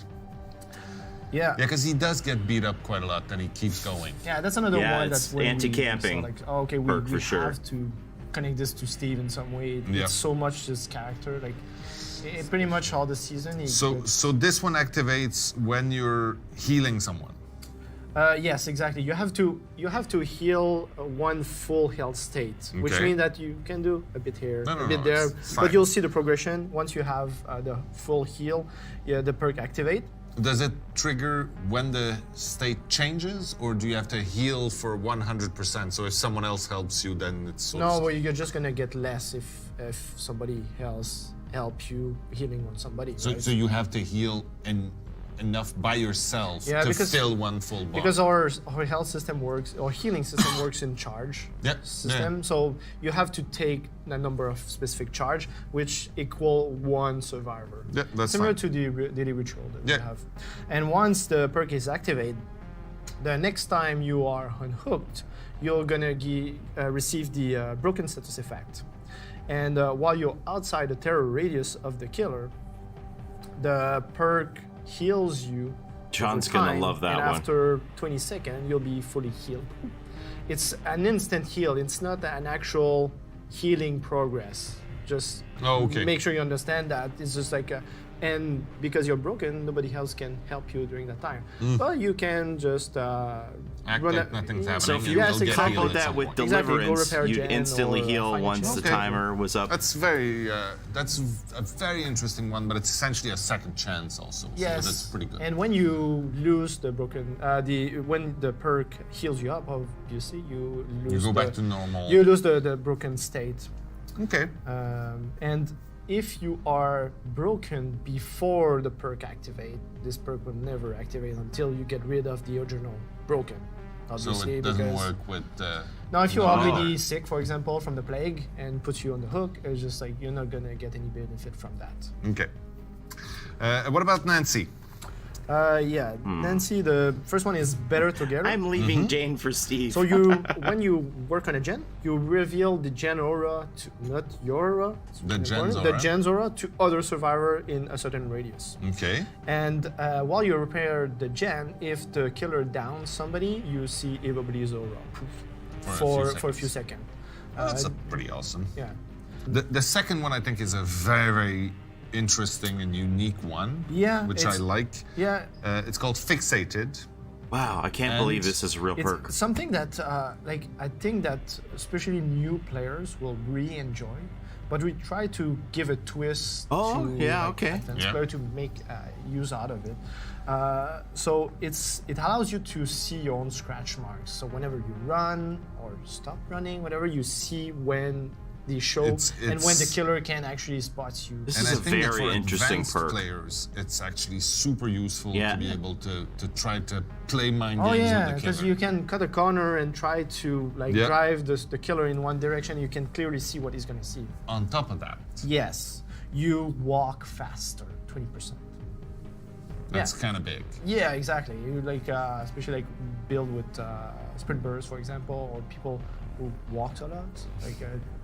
Yeah. Yeah, because he does get beat up quite a lot, and he keeps going. Yeah, that's another Yeah, one it's that's when we anti-camping saw, like, oh, okay, we perk for sure. have to connect this to Steve in some way. Yeah. It's so much this character, like pretty much all the season. He So gets- so this one activates when you're healing someone. yes, exactly. You have to heal one full health state, which Okay. means that you can do a bit here, No, a bit no, there, it's but fine. you'll see the progression once you have the full heal. Yeah, the perk activate. Does it trigger when the state changes, or do you have to heal for 100%? So if someone else helps you, then it's sort No, of- well, you're just gonna get less if somebody else help you healing on somebody. So, right? so you have to heal enough by yourself Yeah, to because- fill one full bar. Because our health system works, our healing system works in charge Yeah, system. yeah. So you have to take a number of specific charge, which equal one survivor. Yeah, that's similar fine. to the daily ritual that Yeah. we have. And once the perk is activated, the next time you are unhooked, you're gonna receive the broken status effect. And while you're outside the terror radius of the killer, the perk heals you. John's over gonna time, love that and one. after 20 seconds, you'll be fully healed. It's an instant heal. It's not an actual healing progress. Just Oh, okay. make sure you understand that. It's just like and because you're broken, nobody else can help you during that time. But you can just Act run like nothing's happening. So if and you yes, you'll get exactly. healed couple at that some with point. Exactly, go deliverance, repair you'd gen instantly or heal find a once the chance. timer was up. That's very. That's a very interesting one, but it's essentially a second chance also. Yes, So that's pretty good. And when you lose the broken, when the perk heals you up, obviously you lose. go back to normal. You lose the broken state, Okay. and if you are broken before the perk activate, this perk will never activate until you get rid of the original broken. So Obviously, it doesn't because work with. now if you're No. already sick, for example, from the plague and puts you on the hook, it's just like you're not gonna get any benefit from that. Okay. What about Nancy? Yeah, Nancy, the first one is better together. I'm leaving Jane for Steve. So when you work on a gen, you reveal the gen aura to not your aura, it's The really gen's important, the aura. gen's aura to other survivor in a certain radius. Okay. And while you repair the gen, if the killer downs somebody, you see everybody's aura For a few for a few seconds. Oh, that's pretty awesome. Yeah. The second one I think is a very, very interesting and unique one. Yeah, Which I it's- like. Yeah, It's called Fixated. Wow, I can't And believe this is a real it's perk. something that like I think that especially new players will really enjoy. But we try to give a twist Oh, to yeah, like, okay. advanced Yeah. player to make use out of it. So it allows you to see your own scratch marks. So whenever you run or stop running, whatever, you see when they show and when the it's- killer can actually spot you. This And is I a think that very for interesting advanced perk. players, it's actually super useful Yeah. to be able to try to play mind Oh games yeah, with the because killer. you can cut a corner and try to like Yeah. drive the killer in one direction. You can clearly see what he's gonna see. On top of that, Yes, you walk faster, 20%. that's kind of big. Yeah, exactly. You like, especially like build with sprint bursts, for example, or people who walked a lot. Like,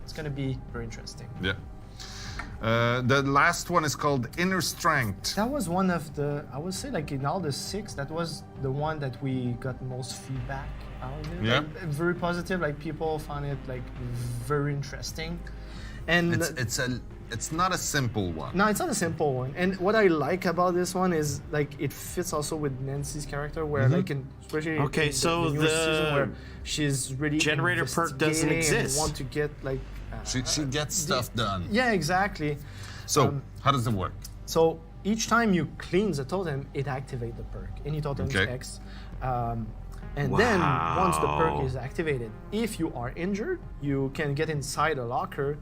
it's gonna be very interesting. Yeah. The last one is called Inner Strength. That was one of the, I would say, like in all the 6, that was the one that we got most feedback out of it. Yeah. Like, very positive. Like people found it like very interesting, and It's not a simple one. no, it's not a simple one. And what I like about this one is like it fits also with Nancy's character, where like in especially Okay, in so the newest season the where she's really generator perk doesn't investigating and exist. want to get like She gets stuff done. yeah, exactly. So, how does it work? So each time you cleanse a totem, it activates the perk. Any totem is Okay. X. And then once the perk Wow. is activated, if you are injured, you can get inside a locker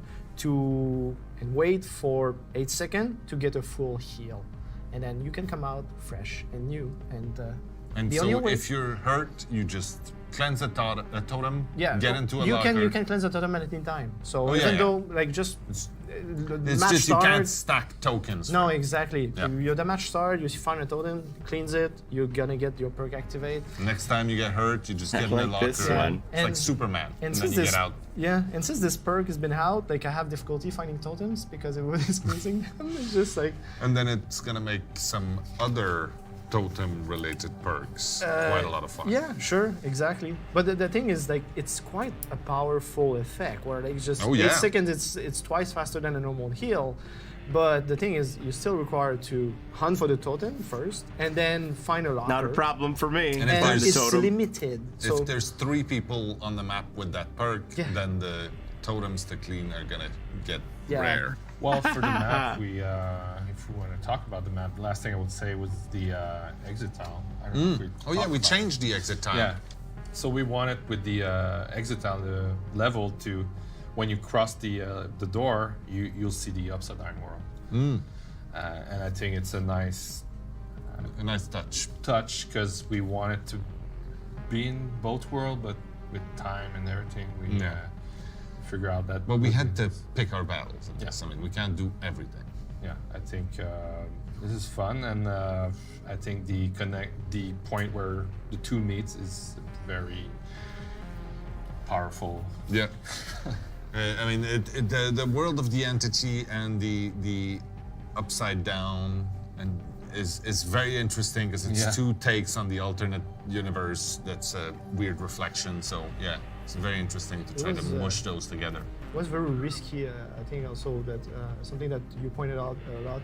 and wait for 8 seconds to get a full heal. And then you can come out fresh and new. And the only so way- if you're hurt, you just cleanse a totem, yeah, get into a you locker. can cleanse the totem at any time. So yeah, even yeah. though like just It's match just you can't start- stack tokens. No, right? exactly. Yeah. You're the match start, you find a totem, cleanse it, you're gonna get your perk activate. Next time you get hurt, you just get in the like locker. this Yeah. one. It's like And- Superman. And, then since you this, get out. Yeah, and since this perk has been out, like I have difficulty finding totems because everybody's cleansing them. It's just like And then it's gonna make some other totem-related perks quite a lot of fun. yeah, sure, exactly. But the thing is, like, it's quite a powerful effect where like just Oh, yeah. 8 seconds, it's twice faster than a normal heal. But the thing is, you're still required to hunt for the totem first, and then find a locker. Not a problem for me. And if And there's it's totem. limited. So If there's 3 people on the map with that perk, Yeah. then the totems to clean are gonna get Yeah. rare. Well, for the map, if we want to talk about the map, the last thing I would say was the exit tile. I don't know if we Oh yeah, talked we about changed the exit time. Yeah. So we wanted with the exit tile, the level to, when you cross the door, you'll see the upside down world. And I think it's a nice A nice touch. touch because we wanted to be in both worlds, but with time and everything, we figure out that. But we had to pick our battles. I guess. Yeah. I mean, we can't do everything. Yeah, I think this is fun, and I think the point where the 2 meets is very powerful. Yeah. I mean, the world of the entity and the upside down and is very interesting because it's Yeah. 2 takes on the alternate universe. That's a weird reflection. So yeah, it's very interesting to try to was, mush those together. it was very risky. I think also that something that you pointed out a lot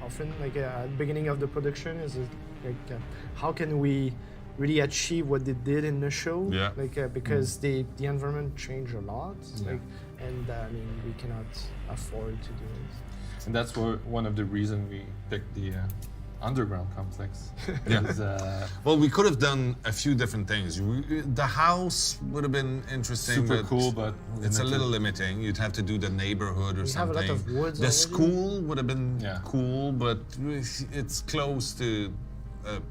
often, like at the beginning of the production, is like how can we really achieve what they did in the show? Yeah. Like because the environment changed a lot, Yeah. like, and I mean we cannot afford to do it. And that's one of the reasons we picked the underground complex. Yeah. Because, Well, we could have done a few different things. The house would have been interesting. super cool, but it's a limited. little limiting. You'd have to do the neighborhood or We have a something. lot of woods The already. school would have been Yeah. cool, but it's close to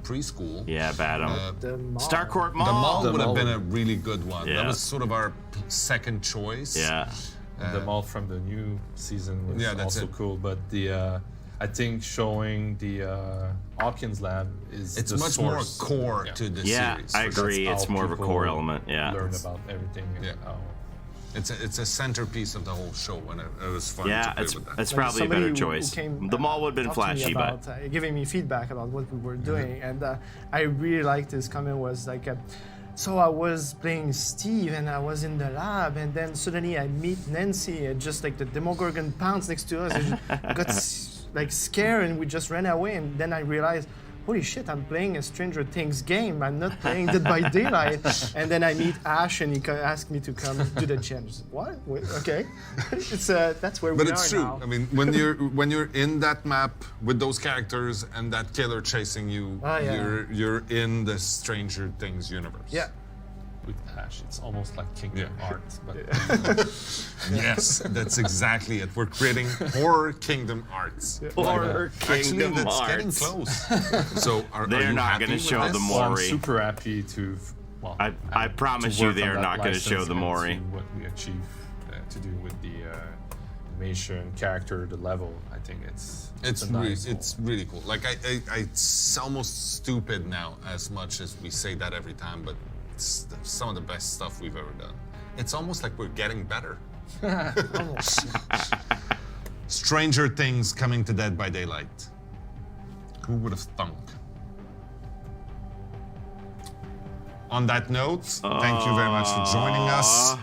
preschool. Yeah, bad. The mall. Starcourt The Mall. mall The would have mall been a would- really good one. Yeah. That was sort of our second choice. Yeah. the mall from the new season was Yeah, that's also it. cool. But I think showing the Hopkins lab is It's the much more source. core Yeah. to the Yeah, series. I for agree. That's It's how more of a people core element. Yeah. Learn about everything. And Yeah. how It's a centerpiece of the whole show, and it was fun to Yeah, play it's with that. it's Like probably a somebody better who choice. came, The mall would have been talked to me flashy, but about, giving me feedback about what we were doing, and I really liked his comment was like, so I was playing Steve and I was in the lab, and then suddenly I meet Nancy, and just like the Demogorgon pounced next to us, and I got like scared, and we just ran away, and then I realized, holy shit, I'm playing a Stranger Things game. I'm not playing Dead by Daylight. And then I meet Ash, and he asked me to come do the challenge. What? Wait, okay, it's that's where But we it's are true. now. I mean, when you're in that map with those characters and that killer chasing you, Ah, yeah. you're in the Stranger Things universe. Yeah. with Ash, it's almost like Kingdom Yeah. Hearts, but Yes, that's exactly it. We're creating horror kingdom arts. Horror Actually, Kingdom that's Hearts. getting close. So are They're you not happy gonna with show this? the well, I'm Maury. super happy to. Well, I promise to you work they on are that not gonna show license the and Maury. see what we achieve to do with the animation, character, the level. I think it's a nice It's really cool. Like it's almost stupid now, as much as we say that every time, but it's some of the best stuff we've ever done. It's almost like we're getting better. Stranger Things coming to Dead by Daylight. Who would have thunk? On that note, thank you very much for joining us.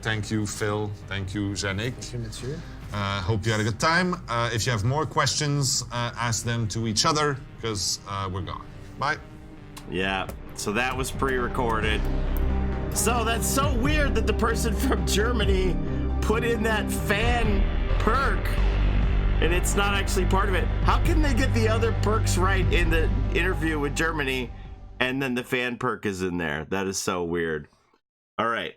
Thank you, Phil. Thank you, Yannick. Thank you, monsieur. Hope you had a good time. If you have more questions, ask them to each other, because we're gone. Bye. Yeah, so that was pre-recorded. So that's so weird that the person from Germany put in that fan perk, and it's not actually part of it. How can they get the other perks right in the interview with Germany, and then the fan perk is in there? That is so weird. All right.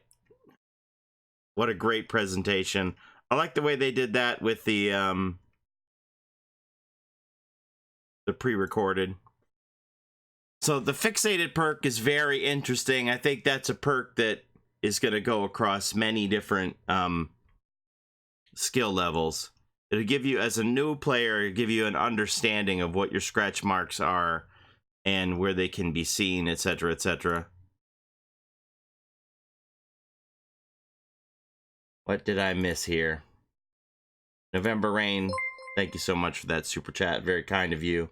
What a great presentation. I like the way they did that with the pre-recorded. So the fixated perk is very interesting. I think that's a perk that is going to go across many different skill levels. It'll give you, as a new player, it'll give you an understanding of what your scratch marks are and where they can be seen, etc., etc. What did I miss here? November Rain, thank you so much for that super chat. Very kind of you.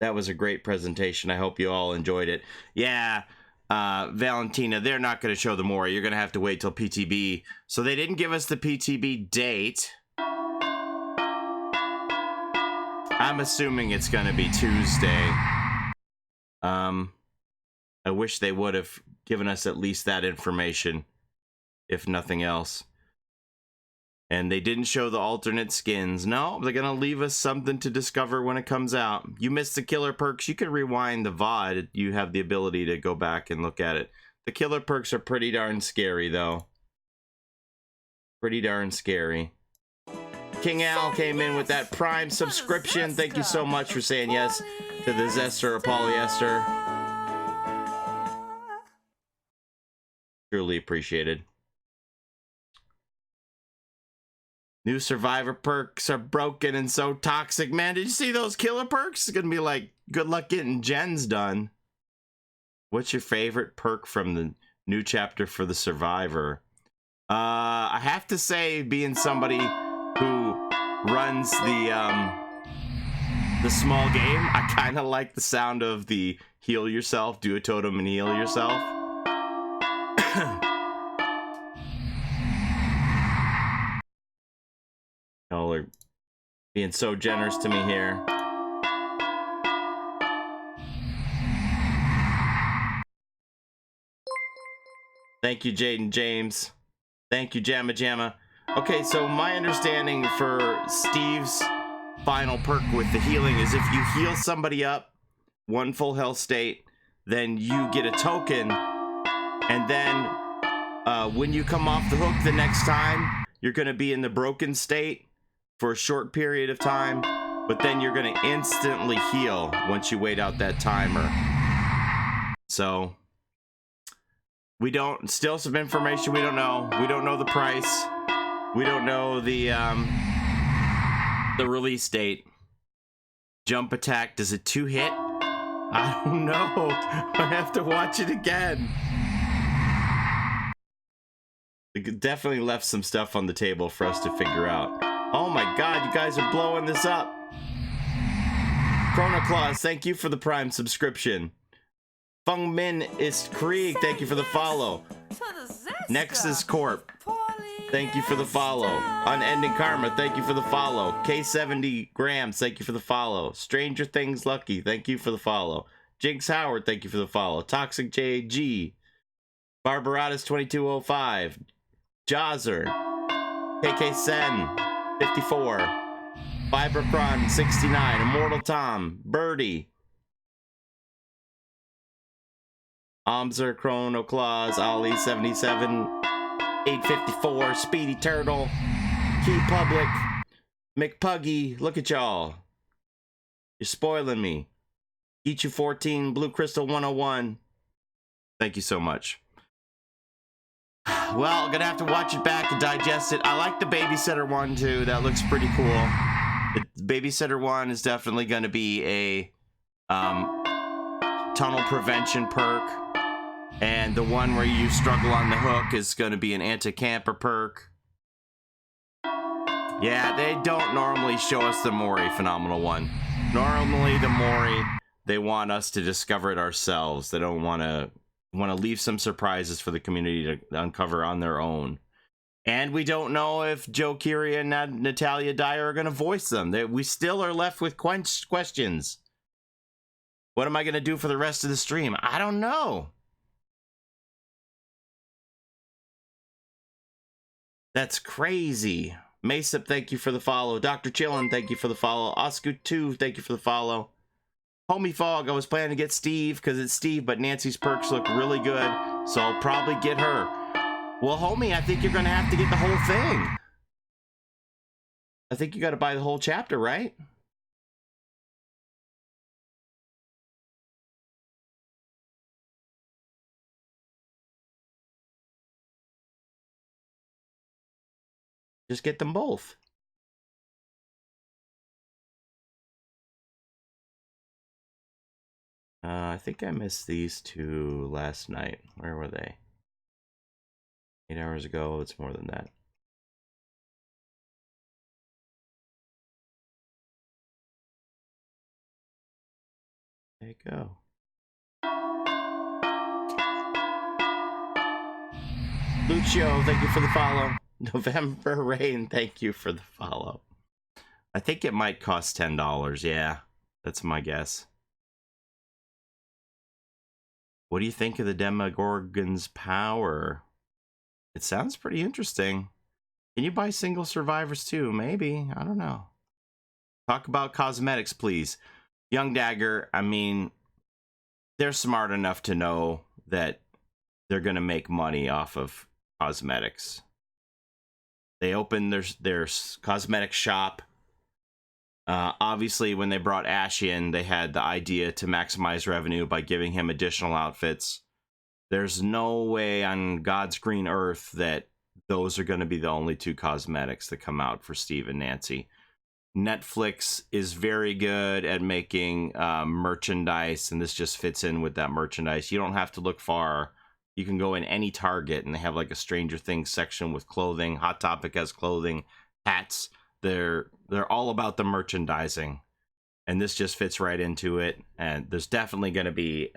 That was a great presentation. I hope you all enjoyed it. Yeah, Valentina, they're not going to show the Mora. You're going to have to wait till PTB. So they didn't give us the PTB date. I'm assuming it's going to be Tuesday. I wish they would have given us at least that information, if nothing else. And they didn't show the alternate skins. No, they're going to leave us something to discover when it comes out. You missed the killer perks. You can rewind the VOD. You have the ability to go back and look at it. The killer perks are pretty darn scary, though. Pretty darn scary. King Al came in with that Prime subscription. Thank you so much for saying yes to the Esther or polyester. Truly appreciated. New survivor perks are broken and so toxic. Man, did you see those killer perks? It's gonna be like, good luck getting gens done. What's your favorite perk from the new chapter for the survivor? I have to say, being somebody who runs the small game, I kind of like the sound of the heal yourself, do a totem and heal yourself. Y'all are being so generous to me here. Thank you, Jaden James. Thank you, Jamma Jamma. Okay, so my understanding for Steve's final perk with the healing is if you heal somebody up, one full health state, then you get a token, and then when you come off the hook the next time, you're going to be in the broken state for a short period of time, but then you're going to instantly heal once you wait out that timer. So we don't, still some information we don't know. We don't know the price. We don't know the release date. Jump attack, does it 2-hit? I don't know. I have to watch it again. It definitely left some stuff on the table for us to figure out. Oh my god, you guys are blowing this up. Chrono Claus, thank you for the Prime subscription. Fung Min is Krieg, thank you for the follow. Nexus Corp, thank you for the follow. Unending Karma, thank you for the follow. K70 Grams, thank you for the follow. Stranger Things Lucky, thank you for the follow. Jinx Howard, thank you for the follow. Toxic JG, Barbaratus 2205, Jazzer, KK Sen 54, Fibercron 69, Immortal Tom, Birdie, Amzer, Chrono Claus, Ali 77, 854, Speedy Turtle, Key Public, McPuggy, look at y'all. You're spoiling me. Eat you 14, Blue Crystal 101. Thank you so much. Well, I'm gonna have to watch it back and digest it. I like the babysitter one too. That looks pretty cool. The babysitter one is definitely gonna be a tunnel prevention perk. And the one where you struggle on the hook is going to be an anti-camper perk. Yeah, they don't normally show us the Mori phenomenal one. Normally the Mori, they want us to discover it ourselves. They don't want to leave some surprises for the community to uncover on their own. And we don't know if Joe Keery and Natalia Dyer are going to voice them. We still are left with questions. What am I going to do for the rest of the stream? I don't know. That's crazy. Mesip, thank you for the follow. Dr. Chillin, thank you for the follow. Oscar2, thank you for the follow. Homie Fog, I was planning to get Steve because it's Steve, but Nancy's perks look really good, so I'll probably get her. Well, homie, I think you're going to have to get the whole thing. I think you got to buy the whole chapter, right? Just get them both. I think I missed these two last night. Where were they? 8 hours ago. It's more than that. There you go. Lucio, thank you for the follow. November Rain, thank you for the follow. I think it might cost $10. Yeah, that's my guess. What do you think of the Demogorgon's power? It sounds pretty interesting. Can you buy single survivors too? Maybe. I don't know. Talk about cosmetics, please. Young Dagger, I mean, they're smart enough to know that they're going to make money off of cosmetics. They opened their cosmetic shop. Obviously, when they brought Ash in, they had the idea to maximize revenue by giving him additional outfits. There's no way on God's green earth that those are going to be the only two cosmetics that come out for Steve and Nancy. Netflix is very good at making merchandise, and this just fits in with that merchandise. You don't have to look far. You can go in any Target, and they have like a Stranger Things section with clothing. Hot Topic has clothing, hats. They're all about the merchandising, and this just fits right into it. And there's definitely going to be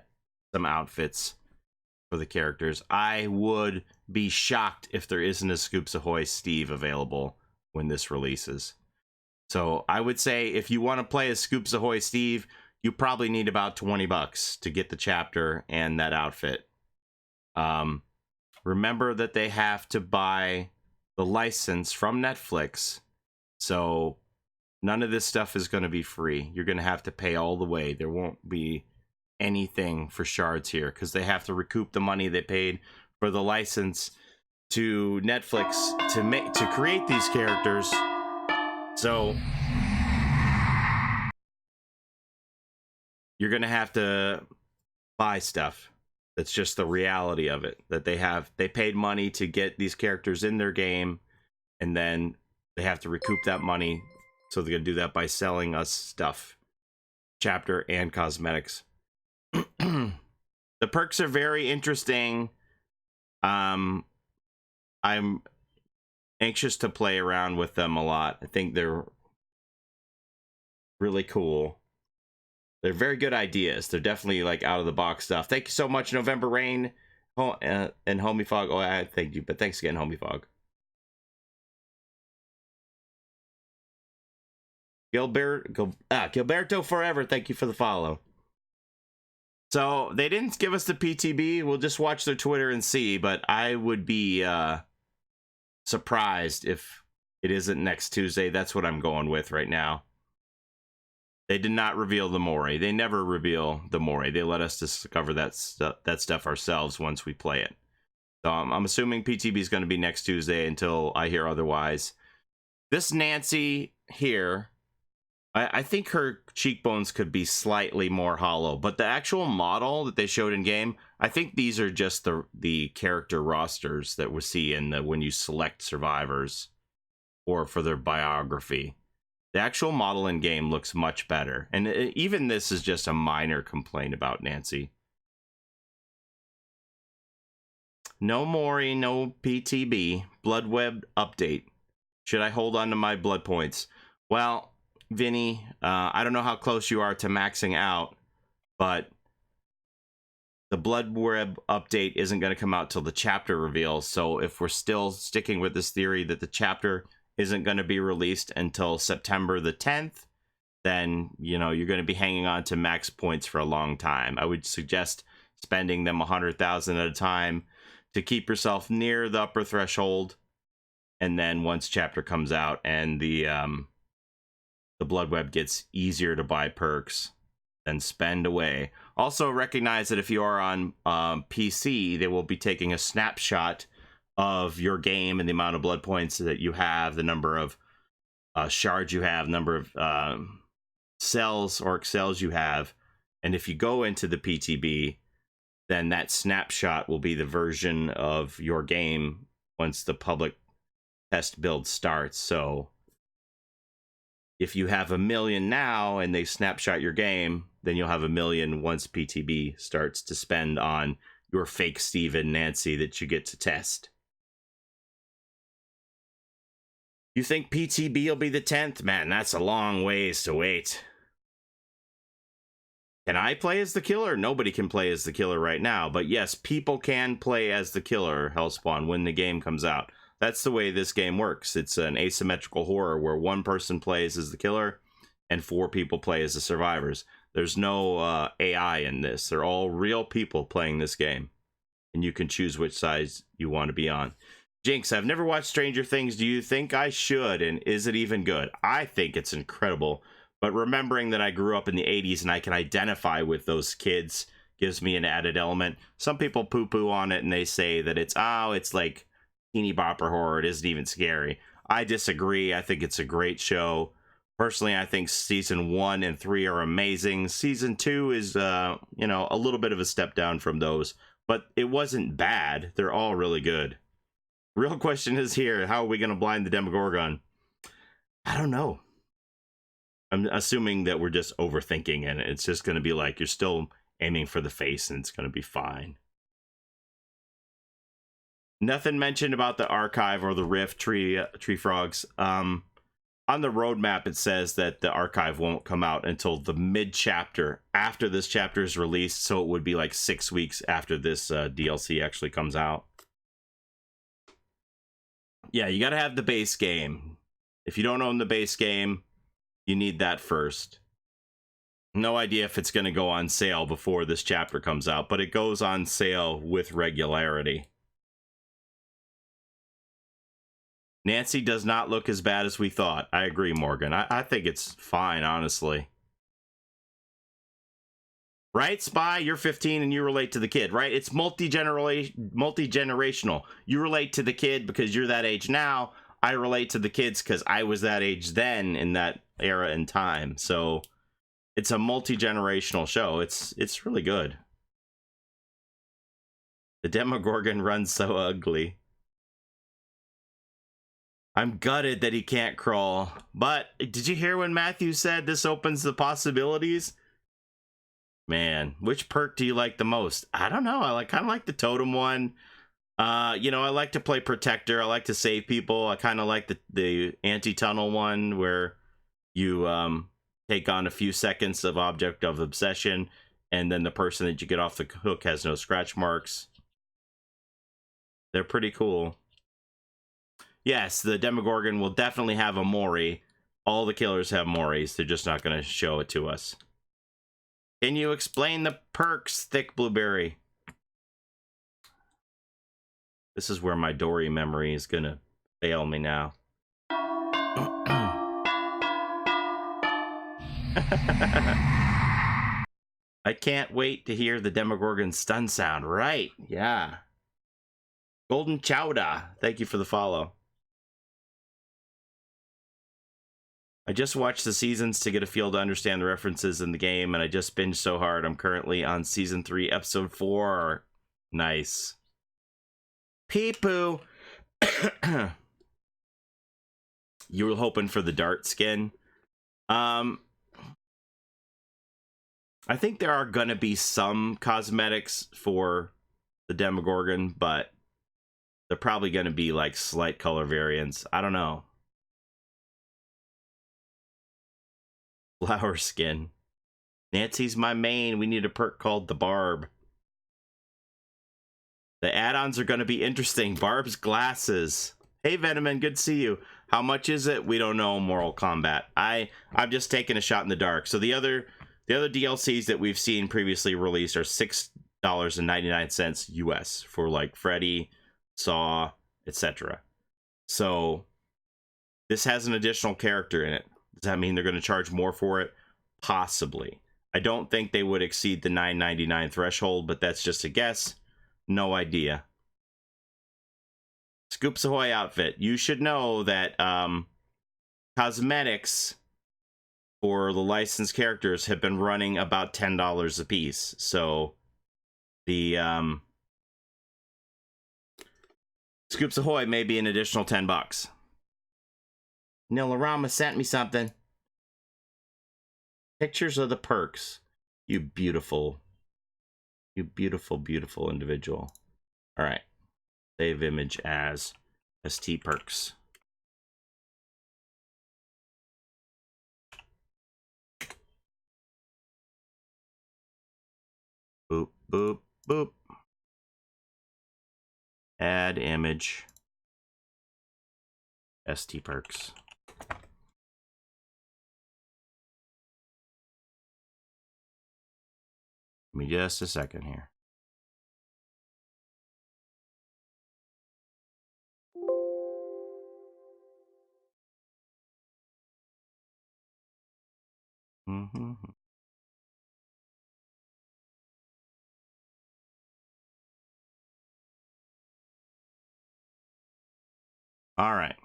some outfits for the characters. I would be shocked if there isn't a Scoops Ahoy Steve available when this releases. So I would say if you want to play as Scoops Ahoy Steve, you probably need about $20 to get the chapter and that outfit. Remember that they have to buy the license from Netflix, so none of this stuff is going to be free. You're going to have to pay all the way. There won't be anything for shards here because they have to recoup the money they paid for the license to Netflix to create these characters. So you're going to have to buy stuff. That's just the reality of it, that they paid money to get these characters in their game, and then they have to recoup that money. So they're going to do that by selling us stuff, chapter and cosmetics. The perks are very interesting. I'm anxious to play around with them a lot. I think they're really cool. They're very good ideas. They're definitely like out of the box stuff. Thank you so much, November Rain and Homie Fog. Oh, I thank you, but thanks again, Homie Fog. Gilberto Forever, thank you for the follow. So they didn't give us the PTB. We'll just watch their Twitter and see, but I would be surprised if it isn't next Tuesday. That's what I'm going with right now. They did not reveal the Mori. They never reveal the Mori. They let us discover that stuff ourselves once we play it. So I'm assuming PTB is going to be next Tuesday until I hear otherwise. This Nancy here, I think her cheekbones could be slightly more hollow, but the actual model that they showed in game, I think these are just the character rosters that we see in when you select survivors or for their biography. The actual model in game looks much better, and even this is just a minor complaint about Nancy. No Mori, no PTB. Bloodweb update. Should I hold on to my blood points? Well, Vinny, I don't know how close you are to maxing out, but the bloodweb update isn't going to come out till the chapter reveals. So if we're still sticking with this theory that the chapter isn't going to be released until September the 10th, then, you know, you're going to be hanging on to max points for a long time. I would suggest spending them 100,000 at a time to keep yourself near the upper threshold. And then once chapter comes out and the bloodweb gets easier to buy perks, then spend away. Also recognize that if you are on PC, they will be taking a snapshot of your game and the amount of blood points that you have, the number of shards you have, number of cells or cells you have. And if you go into the PTB, then that snapshot will be the version of your game once the public test build starts. So if you have 1 million now and they snapshot your game, then you'll have 1 million once PTB starts to spend on your fake Steve and Nancy that you get to test. You think PTB will be the 10th? Man, that's a long ways to wait. Can I play as the killer? Nobody can play as the killer right now. But yes, people can play as the killer, Hellspawn, when the game comes out. That's the way this game works. It's an asymmetrical horror where one person plays as the killer and 4 people play as the survivors. There's no AI in this. They're all real people playing this game. And you can choose which side you want to be on. Jinx, I've never watched Stranger Things. Do you think I should? And is it even good? I think it's incredible. But remembering that I grew up in the 80s and I can identify with those kids gives me an added element. Some people poo-poo on it and they say that it's like teeny bopper horror. It isn't even scary. I disagree. I think it's a great show. Personally, I think season 1 and 3 are amazing. Season 2 is, a little bit of a step down from those. But it wasn't bad. They're all really good. Real question is here. How are we going to blind the Demogorgon? I don't know. I'm assuming that we're just overthinking and it's just going to be like you're still aiming for the face and it's going to be fine. Nothing mentioned about the archive or the rift tree frogs. On the roadmap, it says that the archive won't come out until the mid-chapter after this chapter is released. So it would be like 6 weeks after this DLC actually comes out. Yeah, you got to have the base game. If you don't own the base game, you need that first. No idea if it's going to go on sale before this chapter comes out, but it goes on sale with regularity. Nancy does not look as bad as we thought. I agree, Morgan. I think it's fine, honestly. Right, Spy? You're 15 and you relate to the kid, right? It's multi-generational. You relate to the kid because you're that age now. I relate to the kids because I was that age then in that era and time. So it's a multi-generational show. It's really good. The Demogorgon runs so ugly. I'm gutted that he can't crawl. But did you hear when Matthew said this opens the possibilities? Man, which perk do you like the most? I don't know. I kind of like the totem one. I like to play protector. I like to save people. I kind of like the anti-tunnel one where you take on a few seconds of object of obsession, and then the person that you get off the hook has no scratch marks. They're pretty cool. Yes, the Demogorgon will definitely have a Mori. All the killers have Moris. They're just not going to show it to us. Can you explain the perks, Thick Blueberry? This is where my Dory memory is going to fail me now. I can't wait to hear the Demogorgon stun sound. Right, yeah. Golden Chowda, thank you for the follow. I just watched the seasons to get a feel to understand the references in the game, and I just binged so hard. I'm currently on season 3, episode 4. Nice. Peepoo. You were hoping for the dart skin. I think there are gonna be some cosmetics for the Demogorgon, but They're probably going to be like slight color variants. I don't know. Flower skin. Nancy's my main. We need a perk called the Barb. The add-ons are going to be interesting. Barb's glasses. Hey, Venoman, good to see you. How much is it? We don't know. Mortal Kombat. I'm just taking a shot in the dark. So the other DLCs that we've seen previously released are $6.99 US for like Freddy, Saw, etc. So this has an additional character in it. Does that mean they're going to charge more for it? Possibly. I don't think they would exceed the $9.99 threshold, but that's just a guess. No idea. Scoops Ahoy outfit. You should know that cosmetics for the licensed characters have been running about $10 a piece. So the Scoops Ahoy may be an additional $10. Nilarama sent me something. Pictures of the perks. You beautiful, beautiful individual. All right. Save image as ST perks. Boop, boop, boop. Add image. ST perks. Give me just a second here. Mm-hmm. All right.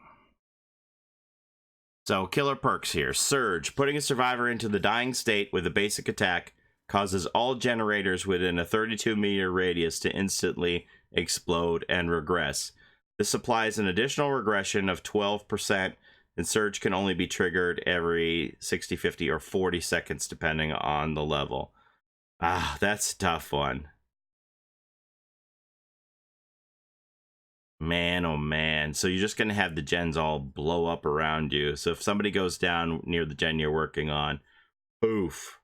So, killer perks here. Surge. Putting a survivor into the dying state with a basic attack causes all generators within a 32-meter radius to instantly explode and regress. This applies an additional regression of 12%, and Surge can only be triggered every 60, 50, or 40 seconds, depending on the level. Ah, that's a tough one. Man, oh man. So you're just going to have the gens all blow up around you. So if somebody goes down near the gen you're working on, poof.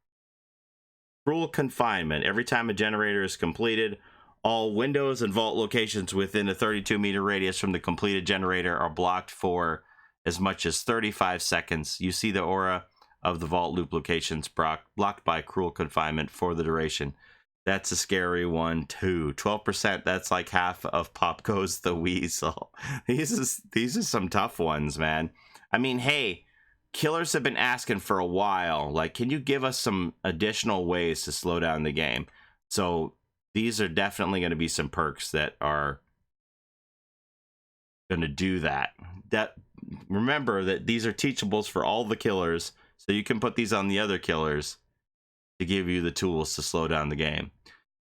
Cruel confinement. Every time a generator is completed, all windows and vault locations within a 32-meter radius from the completed generator are blocked for as much as 35 seconds. You see the aura of the vault loop locations blocked by cruel confinement for the duration. That's a scary one too. 12%, that's like half of Pop Goes the Weasel. These are some tough ones, man. I mean, hey, killers have been asking for a while. Like, can you give us some additional ways to slow down the game? So these are definitely going to be some perks that are going to do that. Remember that these are teachables for all the killers, so you can put these on the other killers to give you the tools to slow down the game.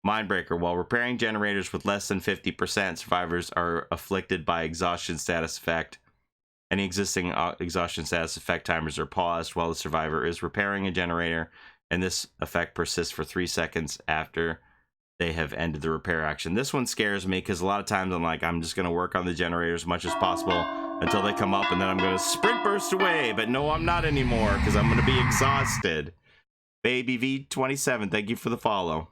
Mindbreaker. While repairing generators with less than 50%, survivors are afflicted by exhaustion status effect. Any existing exhaustion status effect timers are paused while the survivor is repairing a generator, and this effect persists for 3 seconds after they have ended the repair action. This one scares me because a lot of times I'm like, I'm just going to work on the generator as much as possible until they come up, and then I'm going to sprint burst away. But no, I'm not anymore because I'm going to be exhausted. Baby V27, thank you for the follow.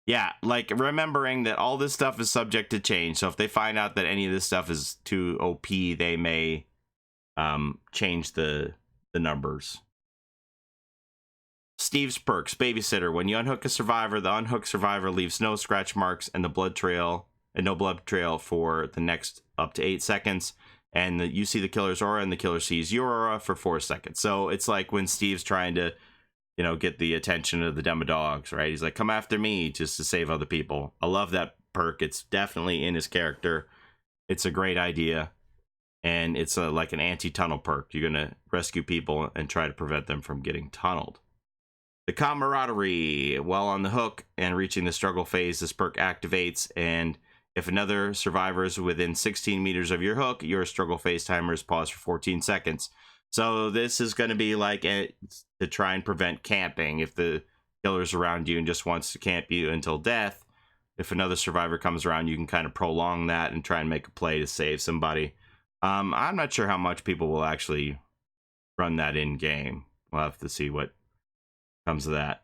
Yeah, like remembering that all this stuff is subject to change. So if they find out that any of this stuff is too OP, they may change the numbers. Steve's perks. Babysitter. When you unhook a survivor, the unhooked survivor leaves no scratch marks and no blood trail for the next up to 8 seconds. And you see the killer's aura, and the killer sees your aura for 4 seconds. So it's like when Steve's trying to, get the attention of the Demodogs, right? He's like, come after me just to save other people. I love that perk. It's definitely in his character. It's a great idea. And it's like an anti-tunnel perk. You're going to rescue people and try to prevent them from getting tunneled. The camaraderie. While on the hook and reaching the struggle phase, this perk activates, and if another survivor is within 16 meters of your hook, your struggle phase timer is paused for 14 seconds. So this is going to be like to try and prevent camping. If the killer's around you and just wants to camp you until death, if another survivor comes around, you can kind of prolong that and try and make a play to save somebody. I'm not sure how much people will actually run that in game. We'll have to see what comes of that.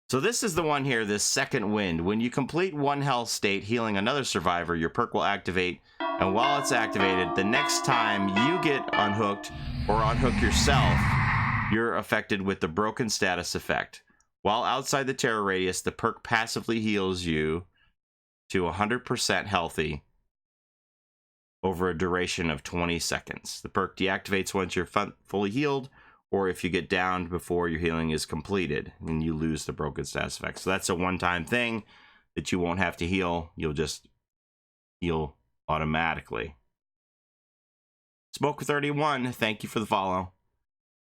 So this is the one here, this Second Wind. When you complete one health state healing another survivor, your perk will activate, and while it's activated, the next time you get unhooked or unhook yourself, you're affected with the broken status effect. While outside the terror radius, the perk passively heals you to 100% healthy over a duration of 20 seconds. The perk deactivates once you're fully healed, or if you get downed before your healing is completed and you lose the broken status effect. So that's a one-time thing that you won't have to heal. You'll just heal automatically. Smoke31, thank you for the follow.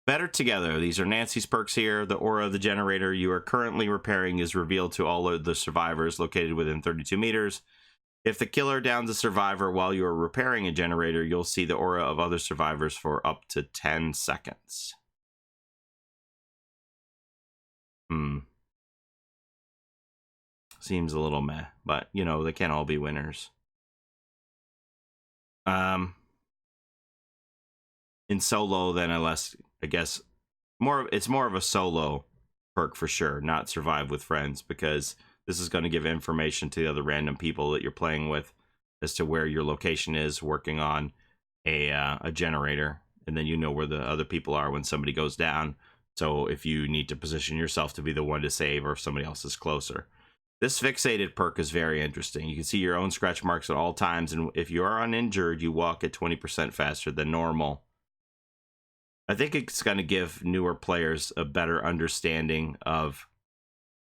Better Together. These are Nancy's perks here. The aura of the generator you are currently repairing is revealed to all of the survivors located within 32 meters. If the killer downs a survivor while you are repairing a generator, you'll see the aura of other survivors for up to 10 seconds. Seems a little meh, but, you know, they can't all be winners. In solo, then, unless, I guess, it's more of a solo perk for sure, not survive with friends, because this is going to give information to the other random people that you're playing with as to where your location is working on a generator, and then you know where the other people are when somebody goes down. So if you need to position yourself to be the one to save, or if somebody else is closer. This fixated perk is very interesting. You can see your own scratch marks at all times, and if you are uninjured, you walk at 20% faster than normal. I think it's going to give newer players a better understanding of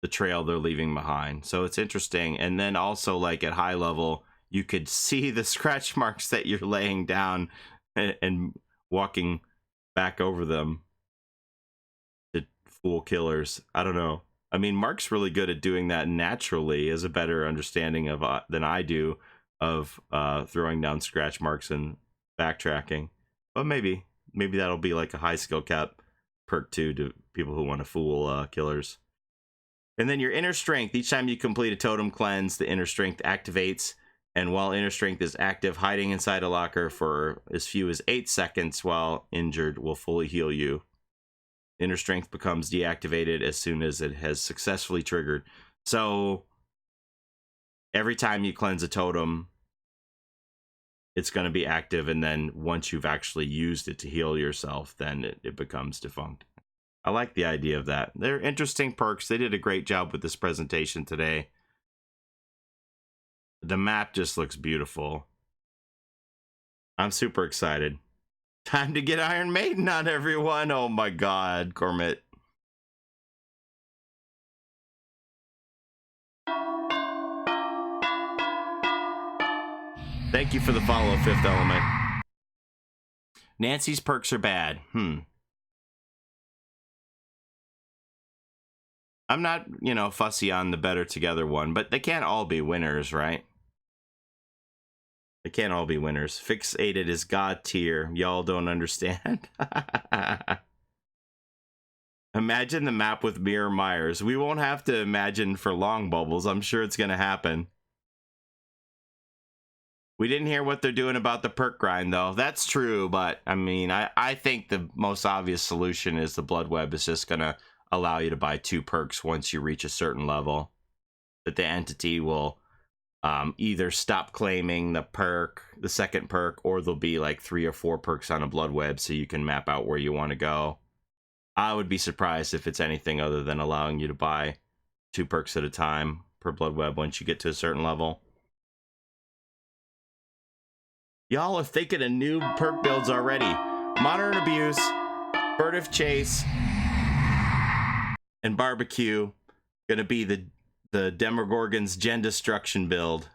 the trail they're leaving behind. So it's interesting. And then also, like, at high level, you could see the scratch marks that you're laying down and walking back over them to fool killers. I don't know. I mean, Mark's really good at doing that naturally, has a better understanding of than I do of throwing down scratch marks and backtracking. But maybe that'll be like a high skill cap perk too to people who want to fool killers. And then your inner strength. Each time you complete a totem cleanse, the inner strength activates. And while inner strength is active, hiding inside a locker for as few as 8 seconds while injured will fully heal you. Inner strength becomes deactivated as soon as it has successfully triggered. So every time you cleanse a totem, it's going to be active, and then once you've actually used it to heal yourself, then it becomes defunct. I like the idea of that. They're interesting perks. They did a great job with this presentation today. The map just looks beautiful. I'm super excited. Time to get Iron Maiden on, everyone. Oh my god, Cormit. Thank you for the follow, Fifth Element. Nancy's perks are bad. I'm not, fussy on the Better Together one, but they can't all be winners, right? They can't all be winners. Fixated is God tier. Y'all don't understand. Imagine the map with Mirror Myers. We won't have to imagine for long, Bubbles. I'm sure it's going to happen. We didn't hear what they're doing about the perk grind, though. That's true, but, I mean, I think the most obvious solution is the bloodweb is just going to allow you to buy 2 perks once you reach a certain level. That the entity will either stop claiming the second perk, or there'll be like 3 or 4 perks on a bloodweb so you can map out where you want to go. I would be surprised if it's anything other than allowing you to buy 2 perks at a time per bloodweb once you get to a certain level. Y'all are thinking of new perk builds already. Modern Abuse, Furtive Chase, and Barbecue gonna be the Demogorgon's Gen Destruction build.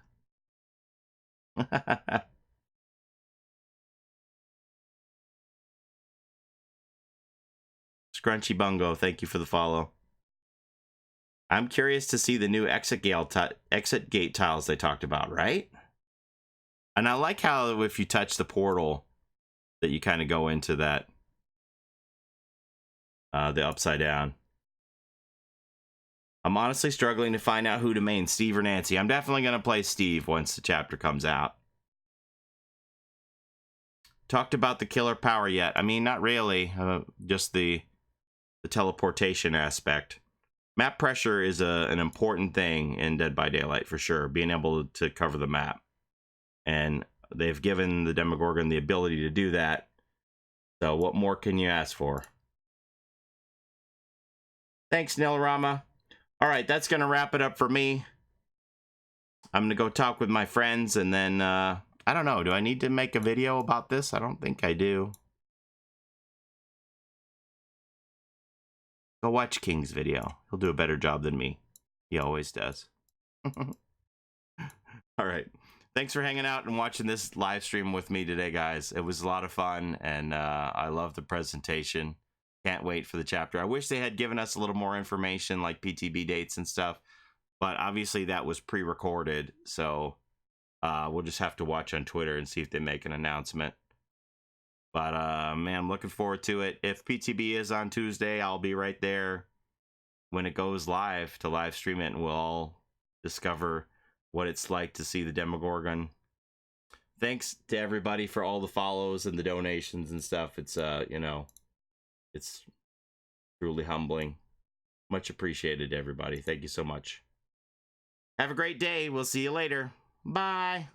Scrunchy Bungo, thank you for the follow. I'm curious to see the new exit gate tiles they talked about, right? And I like how if you touch the portal that you kind of go into that, the upside down. I'm honestly struggling to find out who to main, Steve or Nancy. I'm definitely going to play Steve once the chapter comes out. Talked about the killer power yet? I mean, not really. Just the teleportation aspect. Map pressure is an important thing in Dead by Daylight for sure. Being able to cover the map. And they've given the Demogorgon the ability to do that. So what more can you ask for? Thanks, Nilrama. All right, that's going to wrap it up for me. I'm going to go talk with my friends, and then, I don't know. Do I need to make a video about this? I don't think I do. Go watch King's video. He'll do a better job than me. He always does. All right. Thanks for hanging out and watching this live stream with me today, guys. It was a lot of fun, and I love the presentation. Can't wait for the chapter. I wish they had given us a little more information, like PTB dates and stuff, but obviously that was pre-recorded, so we'll just have to watch on Twitter and see if they make an announcement. But man, I'm looking forward to it. If PTB is on Tuesday, I'll be right there when it goes live to live stream it, and we'll all discover what it's like to see the Demogorgon. Thanks to everybody for all the follows and the donations and stuff. It's you know, it's truly humbling. Much appreciated, everybody. Thank you so much. Have a great day. We'll see you later. Bye.